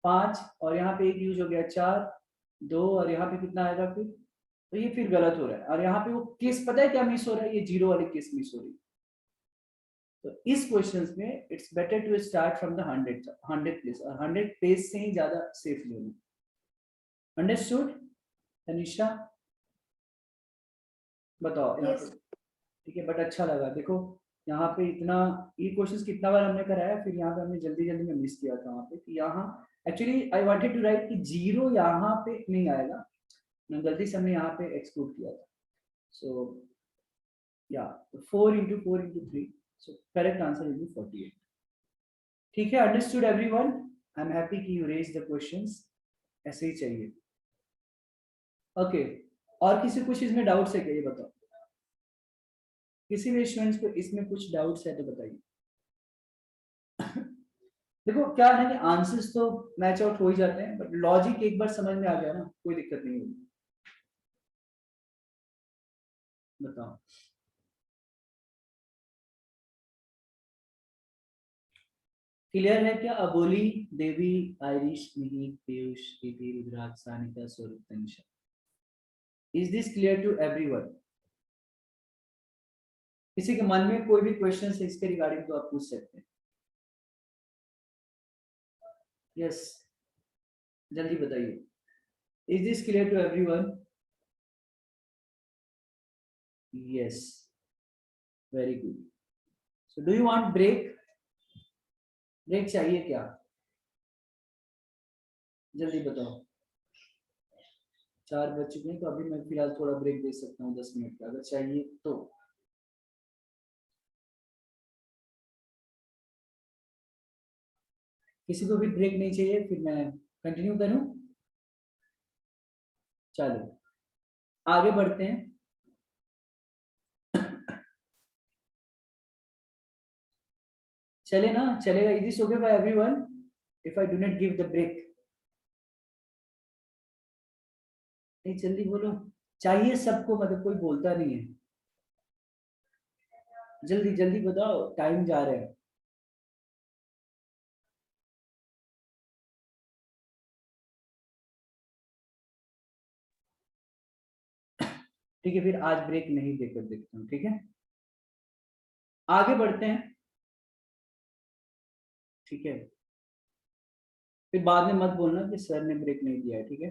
5 और यहाँ पे 1 यूज हो गया, 4 2, और यहाँ पे कितना आएगा फिर? तो ये फिर गलत हो रहा है, और यहाँ पे वो केस पता है क्या मिस हो रहा है? ये 0 वाली केस मिस हो रही है। तो इस क्वेश्चंस में it's better to start from the 100 place, और 100 प्लेस से ही ज्यादा सेफ जोन है। अंडरस्टूड तनिषा? बताओ यहाँ पे, ठीक है? बट अच्छा लगा, देखो यहाँ पे इतना, ये क्वेश्चंस कितना बार हमने कराया, फिर यहाँ पे हमने जल्दी जल्दी में मिस किया था वहाँ पे, कि यहाँ actually I wanted to write कि 0 यहाँ पे नहीं आएगा, मैं गलती से हमने यहाँ पे एक्सक्लूड किया था। सो या 4 into 4 into 3, so correct answer will be 48. ठीक है? Understood everyone? I am happy कि यू रेज द क्वेश्चंस, ऐसे ही चाहिए। ओके, और किसी कुछ इसमें डाउट्स है क्या, ये बताओ? किसी भी स्टूडेंट्स को इसमें कुछ डाउट्स है तो बताइए। देखो क्या है ना कि आंसर्स तो मैच आउट हो ही जाते हैं, बट लॉजिक एक बार समझ में आ गया ना, कोई दिक्कत नहीं होगी। बताओ क्लियर है क्या? अबोली, देवी, आयरिश, मिहिर, पीयूष, दीदी, Rudraksh, Sanika, Swaroop, Tanisha. Is this clear to everyone? किसी के मन में कोई भी क्वेश्चन है इसके रिगार्डिंग तो आप पूछ सकते हैं। यस, जल्दी बताइए। Is this clear to everyone? Yes, very good. So do you want break? Break चाहिए क्या? जल्दी बताओ। 4 बज चुके हैं तो अभी मैं फिलहाल थोड़ा ब्रेक दे सकता हूँ 10 मिनट का, अगर चाहिए तो। किसी को भी ब्रेक नहीं चाहिए, फिर मैं कंटिन्यू करूं? चलो आगे बढ़ते हैं। चले ना, चलेगा? Is this okay by everyone if I do not give the break? नहीं, जल्दी बोलो। चाहिए सबको, मतलब कोई बोलता नहीं है। जल्दी जल्दी बताओ, टाइम जा रहा है। ठीक है, फिर आज ब्रेक नहीं देकर देखता हूँ, ठीक है? आगे बढ़ते हैं, ठीक है? फिर बाद में मत बोलना कि सर ने ब्रेक नहीं दिया है, ठीक है?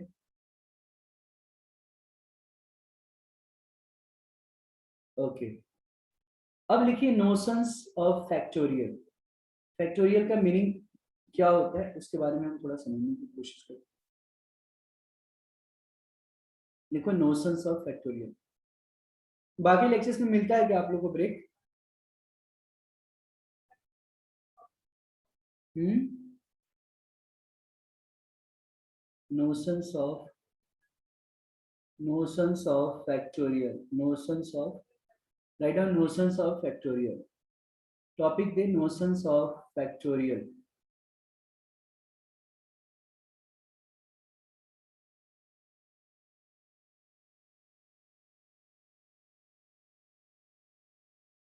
ओके, अब लिखिए नोशंस ऑफ फैक्टोरियल। फैक्टोरियल का मीनिंग क्या होता है उसके बारे में हम थोड़ा समझने की कोशिश करें। लिखो नोशंस ऑफ फैक्टोरियल। बाकी लेक्चर्स में मिलता है क्या आप लोगों को break? notions of factorial, notions of, write down notions of factorial. Topic the notions of factorial.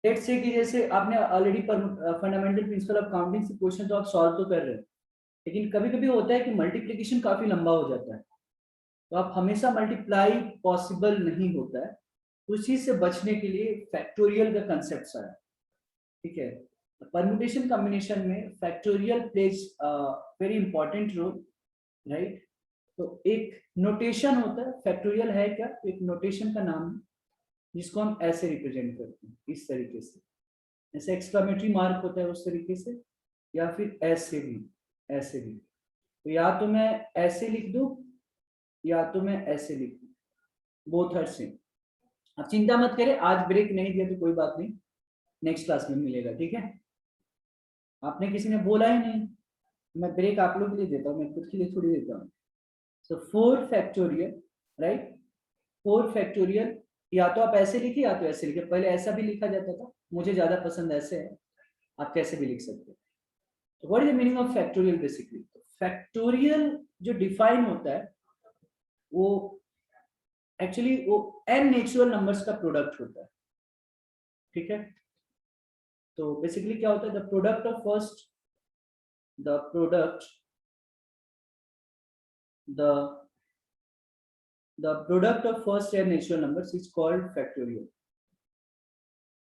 Let's say कि जैसे आपने already fundamental principle of counting से क्वेश्चन तो आप सॉल्व तो कर रहे हैं, लेकिन कभी कभी होता है कि मल्टीप्लिकेशन काफी लंबा हो जाता है, तो आप हमेशा मल्टीप्लाई पॉसिबल नहीं होता है, तो उस चीज से बचने के लिए फैक्टोरियल का कंसेप्ट आया, ठीक है? परम्यूटेशन कॉम्बिनेशन में factorial plays very important role, right? तो एक नोटेशन होता है, फैक्टोरियल है क्या? तो एक नोटेशन का नाम है जिसको हम ऐसे रिप्रेजेंट करते हैं, इस तरीके से, ऐसे एक्सक्लेमेटरी मार्क होता है उस तरीके से, या फिर ऐसे भी, ऐसे भी। तो या तो मैं ऐसे लिख दूं या तो मैं ऐसे लिख दूं, बोथ आर सेम। अब चिंता मत करें, आज ब्रेक नहीं दिया तो कोई बात नहीं, नेक्स्ट क्लास में मिलेगा, ठीक है? आपने किसी ने बोला ही नहीं, मैं ब्रेक आप लोग के लिए देता हूँ, मैं खुद के लिए थोड़ी देता हूँ। सो 4 फैक्टोरियल, राइट? 4 फैक्टोरियल, या तो आप ऐसे लिखिए या तो ऐसे लिखिए, पहले ऐसा भी लिखा जाता था, मुझे ज्यादा पसंद ऐसे है, आप कैसे भी लिख सकते हैं। तो what is the meaning of factorial basically? Factorial जो डिफाइन होता है वो एक्चुअली वो n नेचुरल नंबर्स का प्रोडक्ट होता है, ठीक है? तो बेसिकली क्या होता है, the product of first, the product, the product of first n natural numbers is called factorial.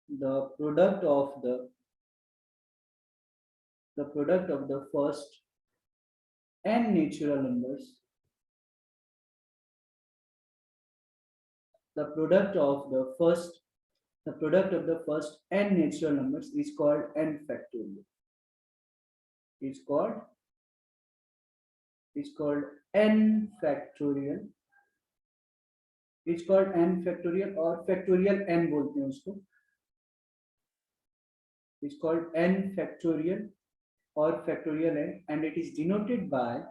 The product of the first n natural numbers, the product of the first n natural numbers is called n factorial. Is called n factorial. It's called n factorial और factorial n बोलते हैं उसको. It's called n factorial or factorial n, and it is denoted by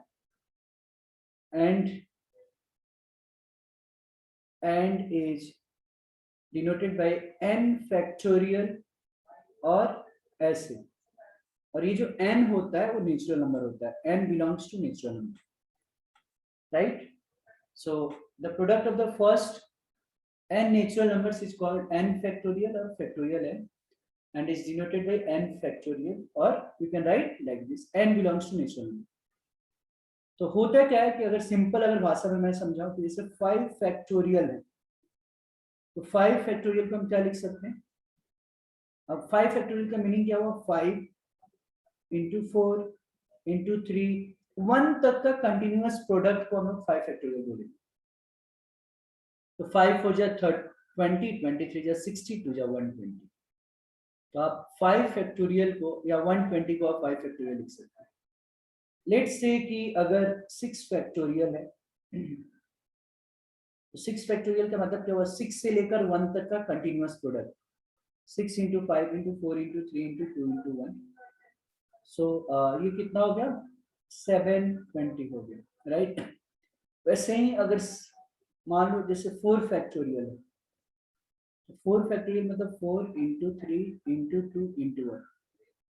and is denoted by n factorial और ऐसे, और ये जो n होता है वो नेचुरल नंबर होता है, n belongs to natural number, right? So the product of the first n natural numbers is called n factorial or factorial n, and is denoted by n factorial, or you can write like this, n belongs to natural number. तो होता क्या है कि अगर simple अगर भाषा में मैं समझाऊं तो जैसे 5 फैक्टोरियल है, तो 5 फैक्टोरियल को हम क्या लिख सकते हैं? अब 5 फैक्टोरियल का मीनिंग क्या हुआ? 5 into 4 into 3, 1 तक का कंटिन्यूअस प्रोडक्ट को हम लोग 5 फैक्टोरियल बोलेंगे। तो 5 हो जाए 20, 23 जा 60, 2 जा 120। तो आप 5 फैक्टोरियल को या 120 को आप 5 फैक्टोरियल लिख सकते हैं। लेट्स से कि अगर 6 फैक्टोरियल है, तो 6 फैक्टोरियल का मतलब क्या हुआ? 6 से लेकर 1 तक का continuous product, 6 into 5 into 4 into 3 into 2 into 1, सो ये कितना हो गया? 720 हो गया, राइट? वैसे ही अगर मान लो जैसे 4 फैक्टोरियल है, तो 4 फैक्टोरियल मतलब 4 into 3 into 2 into 1,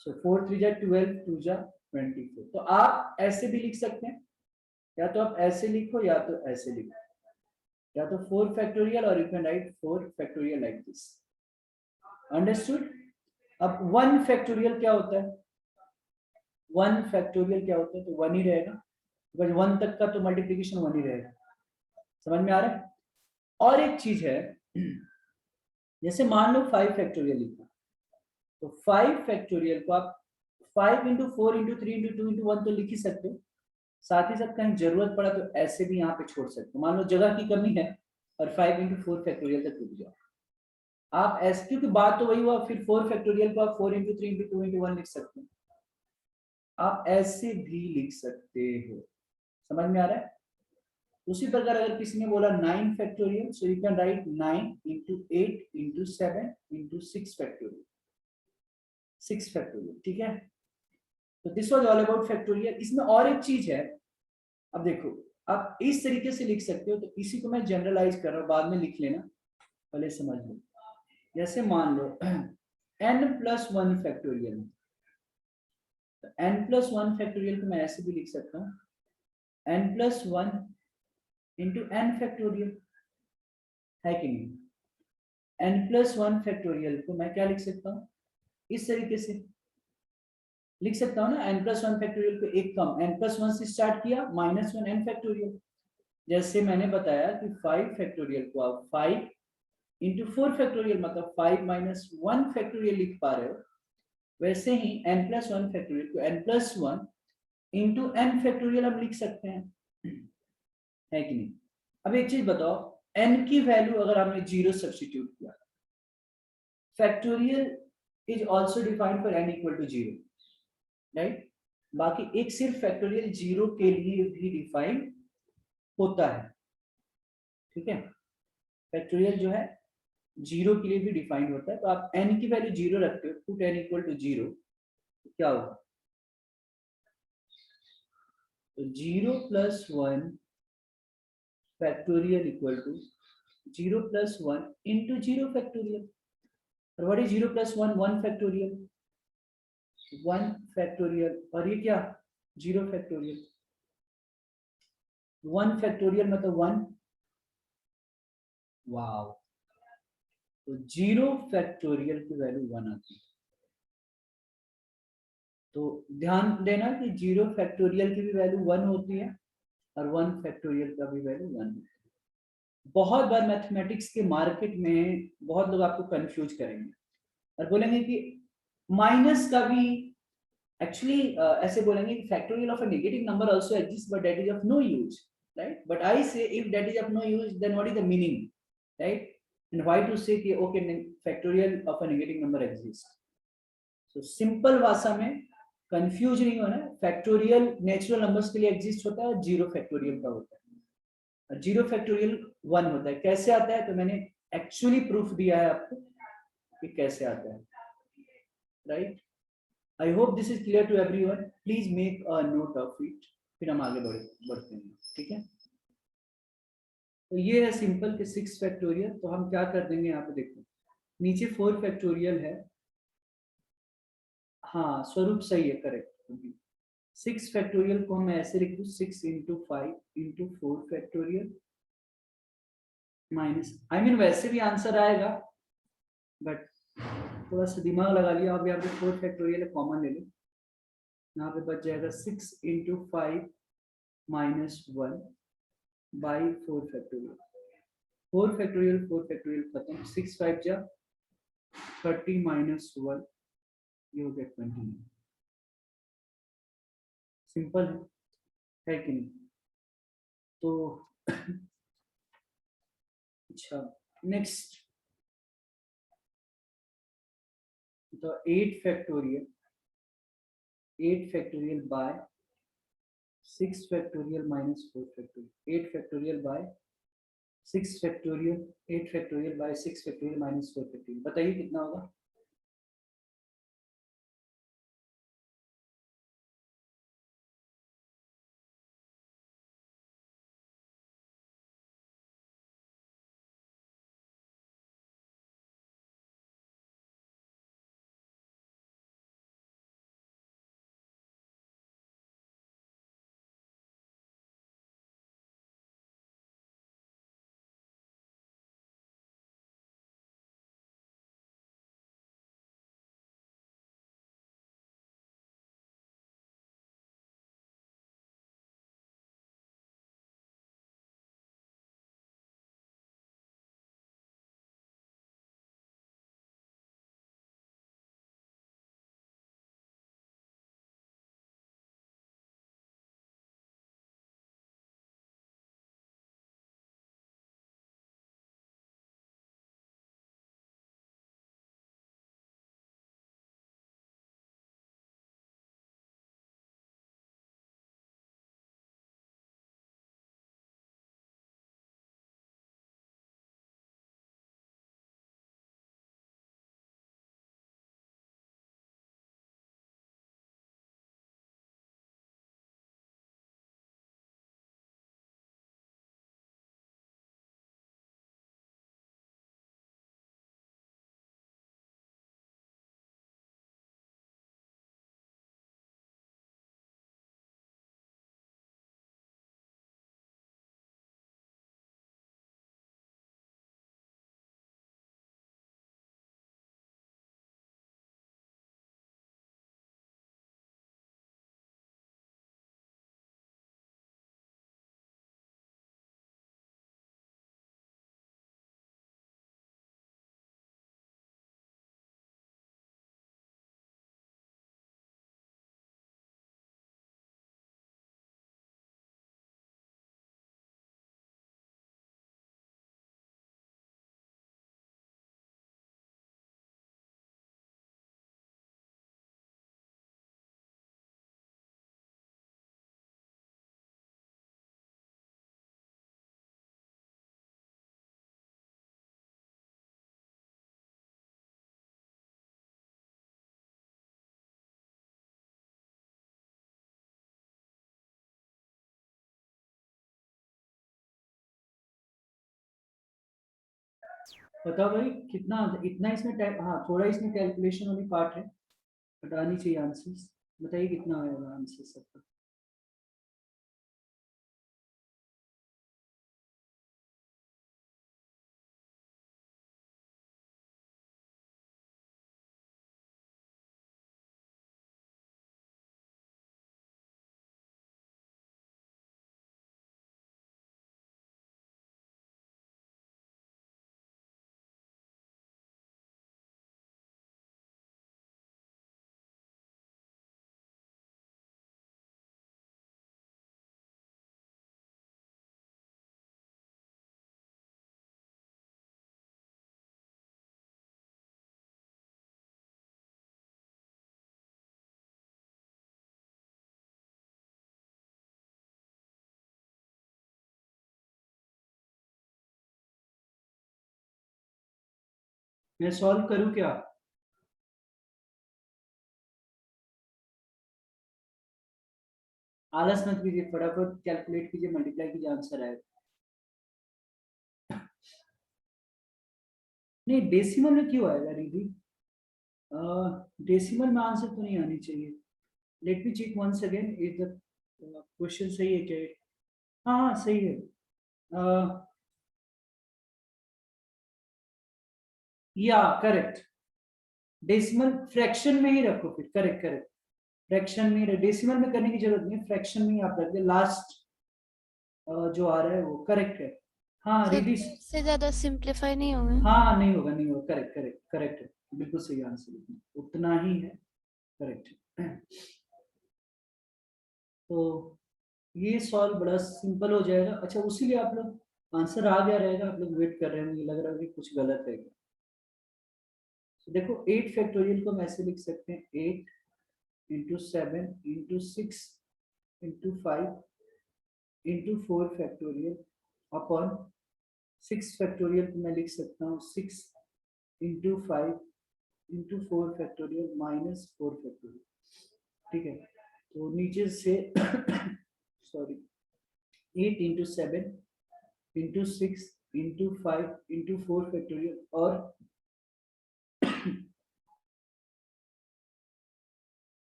सो 4 3 जा 12, 2 जा 24। तो आप ऐसे भी लिख सकते हैं, या तो आप ऐसे लिखो या तो ऐसे लिखो, या तो 4 फैक्टोरियल और you can write 4 factorial like this, understood? अब 1 फैक्टोरियल क्या होता है? 1 फैक्टोरियल क्या होता है? तो 1 ही रहेगा, बिकॉज 1 तक का तो मल्टीप्लिकेशन 1 ही रहेगा। समझ में आ रहा है? और एक चीज है, जैसे मान लो 5 फैक्टोरियल लिखा, तो 5 फैक्टोरियल को आप 5 into 4 into 3 into 2 into 1 तो लिख ही सकते हो, साथ ही साथ कहीं जरूरत पड़ा तो ऐसे भी यहाँ पे छोड़ सकते हो। मान लो जगह की कमी है और 5 into 4 फैक्टोरियल तक रुक जाओ, आप ऐसे, क्योंकि बात तो वही हुआ, फिर 4 फैक्टोरियल को आप 4 into 3 into 2 into 1 लिख सकते हो, आप ऐसे भी लिख सकते हो। समझ में आ रहा है? उसी प्रकार अगर किसी ने बोला 9 factorial, so you can write 9 into 8 into 7 into 6 factorial, 6 factorial, ठीक है? तो this was all about factorial. इसमें और एक चीज है, अब देखो आप इस तरीके से लिख सकते हो, तो इसी को मैं जनरलाइज कर रहा हूँ, बाद में लिख लेना, पहले समझ लो। जैसे मान लो n+1 फैक्टोरियल, तो n+1 फैक्टोरियल को मैं ऐसे भी लिख सकता हूँ, n+1 into n फैक्टोरियल, है कि नहीं? n+1 फैक्टोरियल को मैं क्या लिख सकता हूँ? इस तरीके से लिख सकता हूँ ना, n+1 फैक्टोरियल को एक कम n+1 से स्टार्ट किया, -1 n फैक्टोरियल। जैसे मैंने बताया कि 5 फैक्टोरियल को आप 5 into 4 फैक्टोरियल मतलब 5 - 1 फैक्टोरियल लिख पा रहे हो, वैसे ही n+1 फैक्टोरियल को n+1 into n फैक्टोरियल हम लिख सकते हैं, है कि नहीं? अब एक चीज बताओ, n की वैल्यू अगर आपने 0 सब्स्टिट्यूट किया, factorial is also defined for n equal to 0, right? बाकी एक सिर्फ फैक्टोरियल 0 के लिए भी डिफाइन होता है, ठीक है? फैक्टोरियल जो है 0 के लिए भी डिफाइंड होता है, तो आप n की वैल्यू 0 रखते हो, पुट n इक्वल टू 0, तो क्या होगा? तो 0 + 1 factorial equal to 0 + 1 into 0 factorial. और व्हाट इज 0 + 1? 1 फैक्टोरियल, 1 फैक्टोरियल, और ये क्या? 0 फैक्टोरियल। 1 फैक्टोरियल मतलब 1, वाओ, तो 0 फैक्टोरियल की वैल्यू 1 आती है। तो ध्यान देना कि 0 फैक्टोरियल की भी वैल्यू 1 होती है और 1 फैक्टोरियल का भी वैल्यू 1 होती है। बहुत बार मैथमेटिक्स के मार्केट में बहुत लोग आपको कंफ्यूज करेंगे और बोलेंगे कि माइनस का भी, एक्चुअली ऐसे बोलेंगे कि factorial of a negative number also exist but that is of no use, right? But I say if that is of no use then what is the meaning, right? And why to say कि okay factorial of a negative number exist. So simple भाषा में confuse नहीं होना, factorial natural numbers के लिए exist होता है और 0 फैक्टोरियल का होता है, और 0 फैक्टोरियल 1 होता है। कैसे आता है? तो मैंने एक्चुअली प्रूफ दिया है आपको कि कैसे आता है, right? I hope this is clear to everyone, please make a note of it, फिर हम आगे बढ़ते हैं, ठीक है? तो ये है सिंपल के 6 फैक्टोरियल। तो हम क्या कर देंगे यहाँ पे, देखो नीचे 4 फैक्टोरियल है, हाँ स्वरूप सही है, करेक्ट। 6 फैक्टोरियल को हम ऐसे लिख दूं, 6 into 5 into 4 factorial minus, I mean वैसे भी आंसर आएगा बट थोड़ा सा दिमाग लगा लिया। अब यहाँ पे 4 फैक्टोरियल कॉमन ले लो, यहाँ पे बच जाएगा 6 into 5 minus 1 by 4 factorial. 4 factorial खत्म, 6 5 जा 30 माइनस 1, ये हो गया 29। सिंपल है कि नहीं? तो अच्छा, नेक्स्ट तो 8 factorial by 6 factorial minus 4 factorial, 8 factorial by 6 factorial, 8 factorial by 6 factorial minus 4 factorial, बताइए कितना होगा? बताओ भाई कितना, इतना इसमें टाइम, हाँ थोड़ा इसमें कैलकुलेशन वाली पार्ट है, हटानी चाहिए आंसर्स। बताइए कितना आएगा आंसर सबका? मैं सॉल्व करूँ क्या? आलस मत कीजिए, फटाफट कैलकुलेट कीजिए, मल्टीप्लाई कीजिए, आंसर आएगा। नहीं डेसिमल में क्यों आएगा रिधि? डेसिमल में आंसर तो नहीं आनी चाहिए. Let me check once again if the question सही है क्या? हाँ हाँ सही है. या करेक्ट. डेसिमल फ्रैक्शन में ही रखो फिर. Correct correct. फ्रैक्शन में डेसिमल में करने की जरूरत नहीं है, फ्रैक्शन में ही आप रख दे. लास्ट जो आ रहा है वो करेक्ट है. हाँ सर रिधि. से ज्यादा सिंप्लीफाई नहीं होगा? हाँ नहीं होगा नहीं होगा. करेक्ट करेक्ट करेक्ट है. बिल्कुल सही आंसर. उतना ही है. करेक्ट. तो ये सवाल बड़ा सिंपल हो जाएगा. अच्छा उसी लिए आप लोग आंसर आ गया रहेगा, आप लोग वेट कर रहे हैं, मुझे लग रहा है कि कुछ गलत है. तो देखो 8 फैक्टोरियल को हम ऐसे लिख सकते हैं 8 into 7 into 6 into 5 into 4 factorial upon 6 factorial को मैं लिख सकता हूँ 6 into 5 into 4 factorial minus 4 factorial. ठीक है. तो नीचे से sorry 8 into 7 into 6 into 5 into 4 factorial और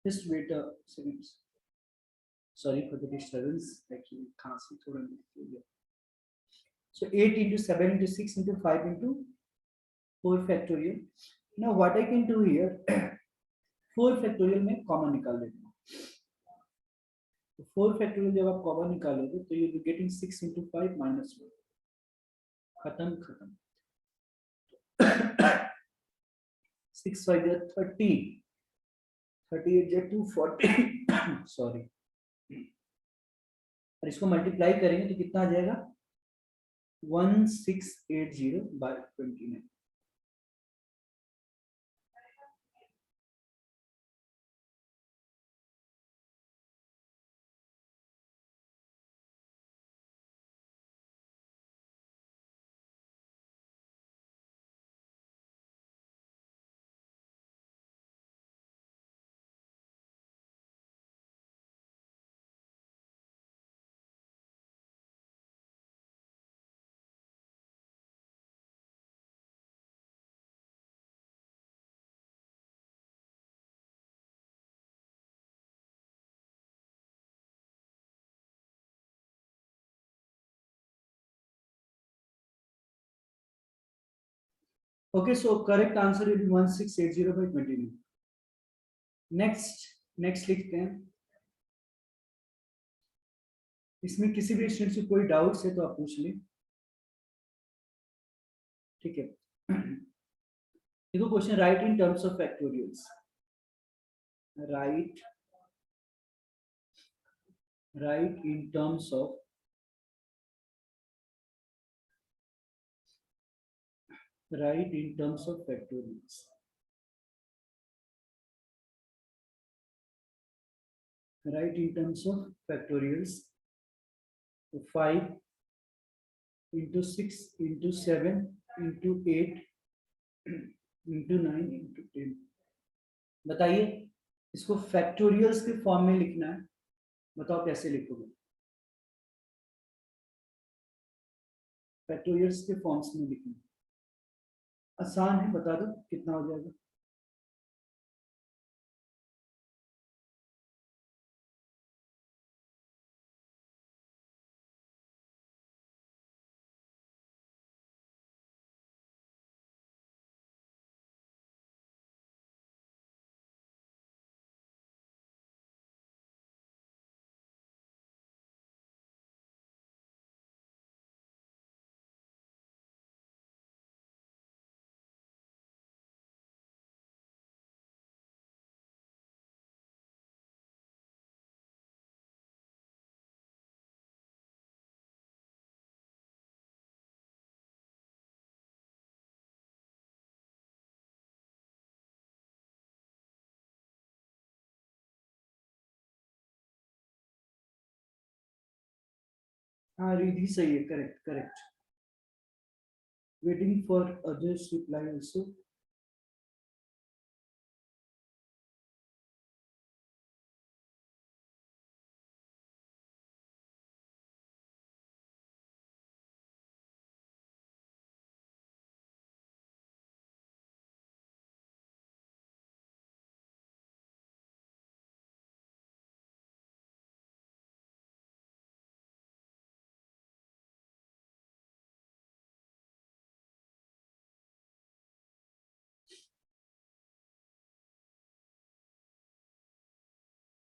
just wait a second. Sorry for the disturbance. Actually, खांसी थोड़ा निकल गया. So 8 into 7 into 6 into 5 into 4 factorial. Now what I can do here, 4 factorial में common निकाल लेते हैं. तो 4 factorial जब आप common निकालोगे तो you will be getting 6 into 5 minus 1. खत्म खत्म. 6 5 is 30. 38 is 240. Sorry. और इसको मल्टीप्लाई करेंगे तो कितना आ जाएगा? 1680 by 29. Okay, so correct answer will be 1680 by 29. Next लिखते हैं. इसमें किसी भी स्टूडेंट से कोई डाउट्स है तो आप पूछ लें. ठीक है. देखो question right in terms of factorials. Right in terms of factorials. Write in terms of factorials. So 5 into 6 into 7 into 8 into 9 into 10. बताइए इसको फैक्टोरियल्स के फॉर्म में लिखना है. बताओ कैसे लिखोगे? फैक्टोरियल्स के फॉर्म्स में लिखना आसान है. बता दो कितना हो जाएगा? हाँ रिधि सही है. Correct correct. Waiting for others reply also.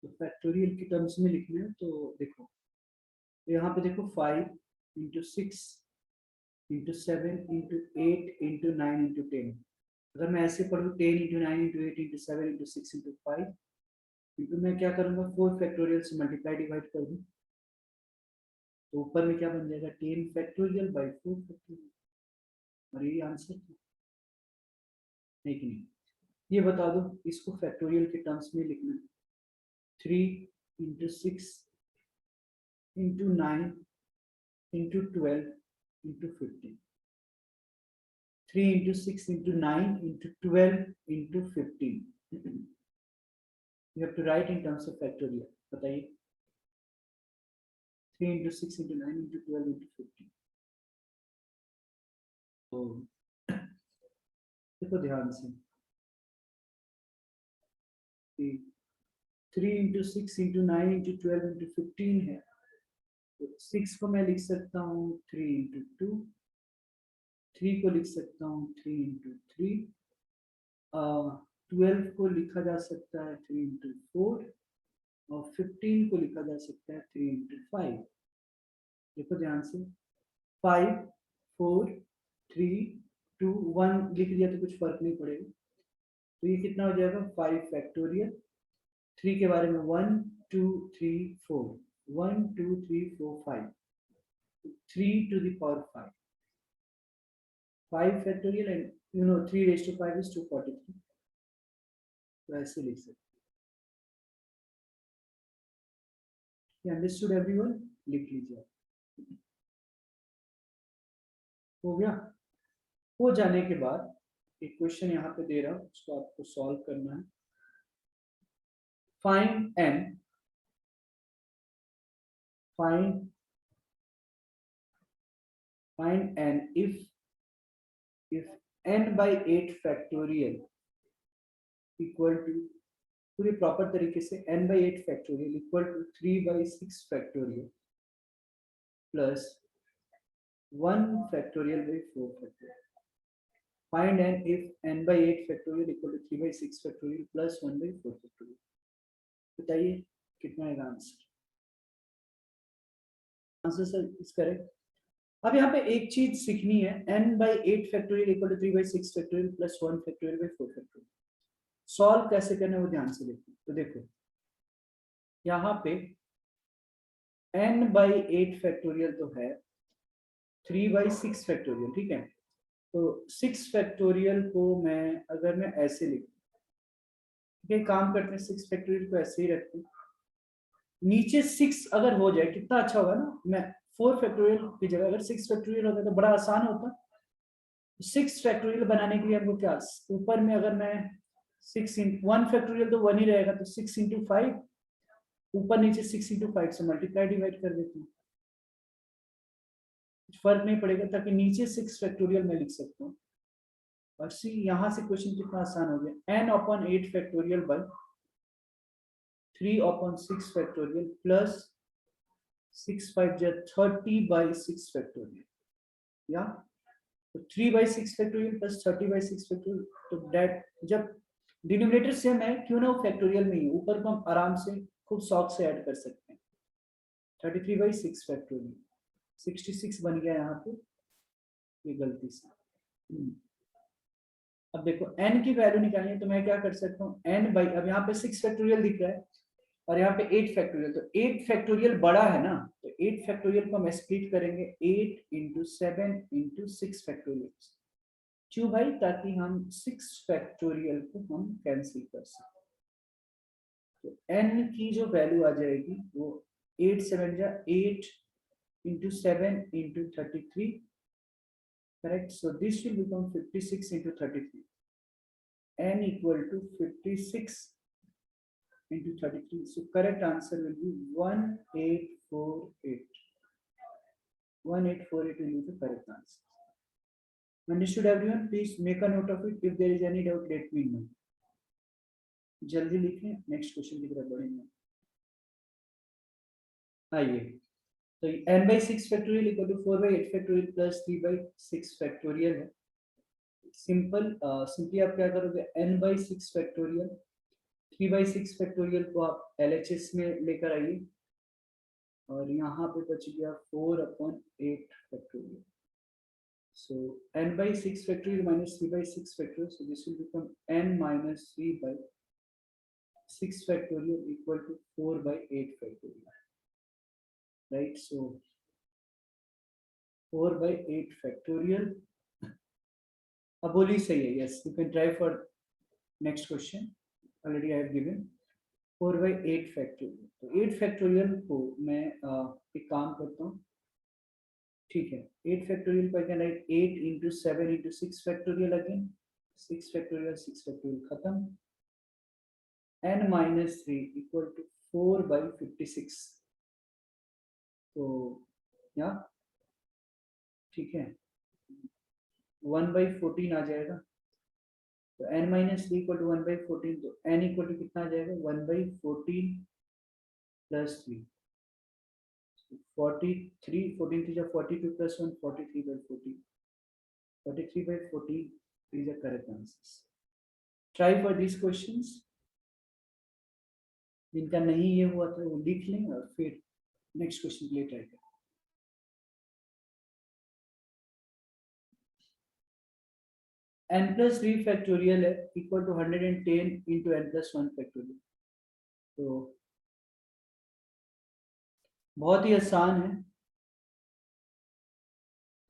तो फैक्टोरियल की टर्म्स में लिखना है तो देखो यहाँ पे देखो 5 into 6 into 7 into 8 into 9 into 10। अगर मैं ऐसे पढ़ूँ 10 into 9 into 8 into 7 into 6 into 5 into मैं क्या करूँगा 4 फैक्टोरियल से मल्टीप्लाई डिवाइड कर दूँ तो ऊपर में क्या बन जाएगा 10 फैक्टोरियल बाई 4 फैक्टोरियल। और ये आंसर नहीं कि नहीं। ये बता दो इसको फैक्टोरियल के टर्म्स में लिखना है 3 into 6 into 9 into 12 into 15। 3 into 6 into 9 into 12 into 15. You have to write in terms of factorial. बताइए 3 into 6 into 9 into 12 into 15. तो देखो ध्यान से 3 into 6 into 9 into 12 into 15 है तो 6 को मैं लिख सकता हूँ 3 into 2, 3 को लिख सकता हूँ 3 into 3, 12 को लिखा जा सकता है 3 into 4 और 15 को लिखा जा सकता है 3 into 5। देखो ध्यान से 5 4 3 2 1 लिख दिया तो कुछ फर्क नहीं पड़ेगा तो ये कितना हो जाएगा 5 फैक्टोरियल 3 के बारे में 1 2 3 4 1 2 3 4 5 3 to the power 5 5 factorial and you know 3 raised to 5 is 243 तो ऐसे लिख सकते हैं। अंडरस्टूड एवरीवन लिख लीजिए हो गया। हो जाने के बाद एक क्वेश्चन यहाँ पे दे रहा हूँ उसको आपको सॉल्व करना है। Find n if n by 8 factorial equal to पूरे प्रॉपर तरीके से n by 8 factorial equal to 3 by 6 factorial plus 1 factorial by 4 factorial. Find n if n by 8 factorial equal to 3 by 6 factorial plus 1 by 4 factorial. बताइए कितना है answer? Answer sir is correct. अब यहाँ पे एक चीज सीखनी है n by 8 factorial equal to 3 by 6 factorial plus 1 factorial by 4 factorial. Solve कैसे करना है वो ध्यान से देखो। तो देखो यहाँ पे n by 8 factorial तो है 3 by 6 factorial ठीक है। तो 6 फैक्टोरियल को मैं अगर मैं ऐसे लिखूं काम करते हैं 6 फैक्टोरियल को ऐसे ही रखते हैं नीचे 6 अगर हो जाए कितना अच्छा होगा ना। मैं 4 फैक्टोरियल की जगह अगर 6 फैक्टोरियल होता तो बड़ा आसान होता। 6 फैक्टोरियल बनाने के लिए हमको क्या ऊपर में अगर मैं 6 इंटू 1 फैक्टोरियल तो 1 ही रहेगा तो 6 इंटू 5 ऊपर नीचे 6 इंटू 5 से मल्टीप्लाई डिवाइड कर देते हैं कुछ फर्क नहीं पड़ेगा ताकि नीचे 6 फैक्टोरियल में लिख सकता हूँ। और सी यहाँ से क्वेश्चन कितना आसान हो गया n upon 8 factorial by 3 upon 6 factorial plus 6 5 जा 30 बाय 6 फैक्टोरियल या तो 3 by 6 factorial plus 30 by 6 factorial तो डेट जब डिनोमिनेटर सेम है क्यों ना फैक्टोरियल में ही ऊपर को हम आराम से खूब शौक से ऐड कर सकते हैं 33 बाय 6 फैक्टोरियल 66 बन गया यहाँ पे ये गलती से। अब देखो n की वैल्यू निकालनी है तो मैं क्या कर सकता हूँ n बाई अब यहाँ पे 6 फैक्टोरियल दिख रहा है और यहाँ पे 8 फैक्टोरियल तो 8 फैक्टोरियल बड़ा है ना तो 8 फैक्टोरियल को हम स्प्लिट करेंगे 8 इंटू 7 इंटू 6 फैक्टोरियल क्यों भाई ताकि हम 6 फैक्टोरियल को हम कैंसिल कर सकें। तो n की जो वैल्यू आ जाएगी वो 8 7 जा 8 into 7 into 33 correct so this will become 56 into 33 n equal to 56 into 33 so correct answer will be 1848 1848 will be the correct answer. Understood everyone? Please make a note of it. If there is any doubt let me know. जल्दी लिखें next question की तरफ बढ़ेंगे। आइए तो n by 6 factorial equal to 4 by 8 factorial plus 3 by 6 factorial है simple simply आप क्या करोगे n by 6 factorial 3/6 फैक्टोरियल को आप LHS में लेकर आइए और यहाँ पे बच गया 4/8 factorial. So n by 6 factorial minus 3/6 factorial. So this will become n minus 3/6 factorial equal to 4/8 factorial. Right? So 4/8 factorial. Aboli sahi hai. Yes, you can try for next question. Already I have given 4/8 factorial. तो 8 factorial को मैं एक काम करता हूँ. ठीक है, 8 factorial पर can write 8 into 7 into 6 factorial again. 6 factorial 6 factorial खत्म. n minus 3 equal to 4/56. तो या ठीक है 1/14 आ जाएगा. तो n minus 3 equal to 1/14. तो n equal to कितना आ जाएगा 1/14 plus 3. 43 14 3 42 plus 1 43/14. 43/14 is the correct answers. Try for these questions. जिनका नहीं ये हुआ था वो लिख लें और फिर नेक्स्ट क्वेश्चन के लिए ट्राई करें. n plus 3 फैक्टोरियल है equal to 110 into n plus 1 factorial. तो बहुत ही आसान है.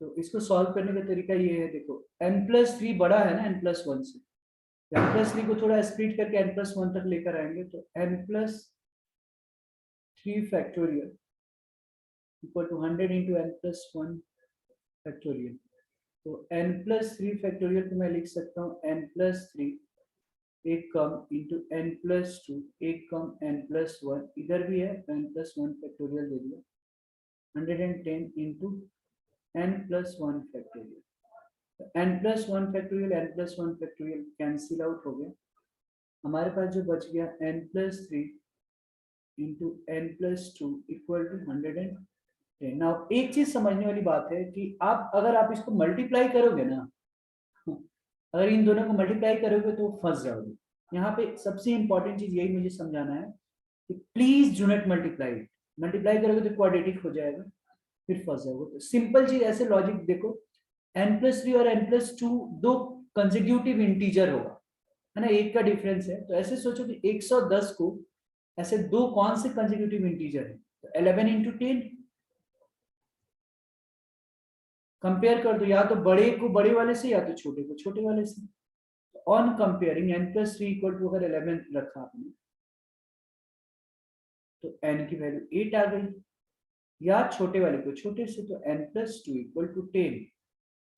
तो इसको सॉल्व करने का तरीका ये है. देखो n+3 बड़ा है ना n+1 से. n+3 को थोड़ा स्प्लिट करके n+1 तक लेकर आएंगे. तो n+3 factorial equal to 100 into n+1 factorial. तो n+3 फैक्टोरियल को मैं लिख सकता हूँ n+3 एक कम इंटू n+2 एक कम n+1. इधर भी है n+1 फैक्टोरियल दे दिया. 110 into n+1 factorial. n+1 factorial n+1 factorial cancel out हो गया. हमारे पास जो बच गया n+3 into n+2 equal to 110. Now एक चीज समझने वाली बात है कि आप अगर आप इसको मल्टीप्लाई करोगे ना, अगर इन दोनों को मल्टीप्लाई करोगे तो फंस जाओगे. यहाँ पे सबसे इंपॉर्टेंट चीज यही मुझे समझाना है कि please do not multiply. Multiply करोगे तो क्वाड्रेटिक हो जाएगा, फिर फंस जाओगे. तो सिंपल चीज ऐसे लॉजिक देखो, n+3 और n+2 दो कंसेक्यूटिव इंटीजर होगा, है ना, एक का डिफरेंस है. तो ऐसे सोचो कि 110 को ऐसे दो कौन से कंसेक्यूटिव इंटीजर है. तो 11 into 10 कंपेयर कर दो, या तो बड़े को बड़े वाले से या तो छोटे को छोटे वाले से. On comparing n+3 equal to अगर 11 रखा आपने तो n की वैल्यू 8 आ गई, या छोटे वाले को छोटे से तो n+2 इक्वल टू 10.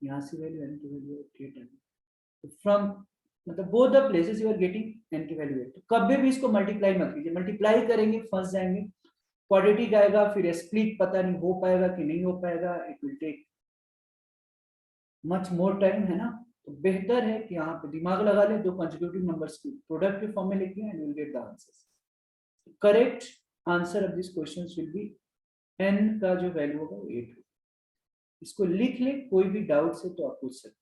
यहाँ से वैल्यू n की वैल्यू 8 आ गई. तो फ्रॉम मतलब both the places you are getting n की वैल्यू 8. तो कभी भी इसको मल्टीप्लाई मत कीजिए. मल्टीप्लाई करेंगे फंस जाएंगे, क्वाड्रेटिक आएगा, फिर स्प्लिट पता नहीं हो पाएगा कि नहीं हो पाएगा. It will take much more time, है ना. तो बेहतर है कि यहाँ पे दिमाग लगा ले, दो कंसेक्यूटिव नंबर्स की प्रोडक्ट के फॉर्म में लिखिए and you will get the answers. Correct answer of this questions will be n का जो वैल्यू होगा वो 8 होगा. इसको लिख ले, कोई भी डाउट्स है तो आप पूछ सकते हैं.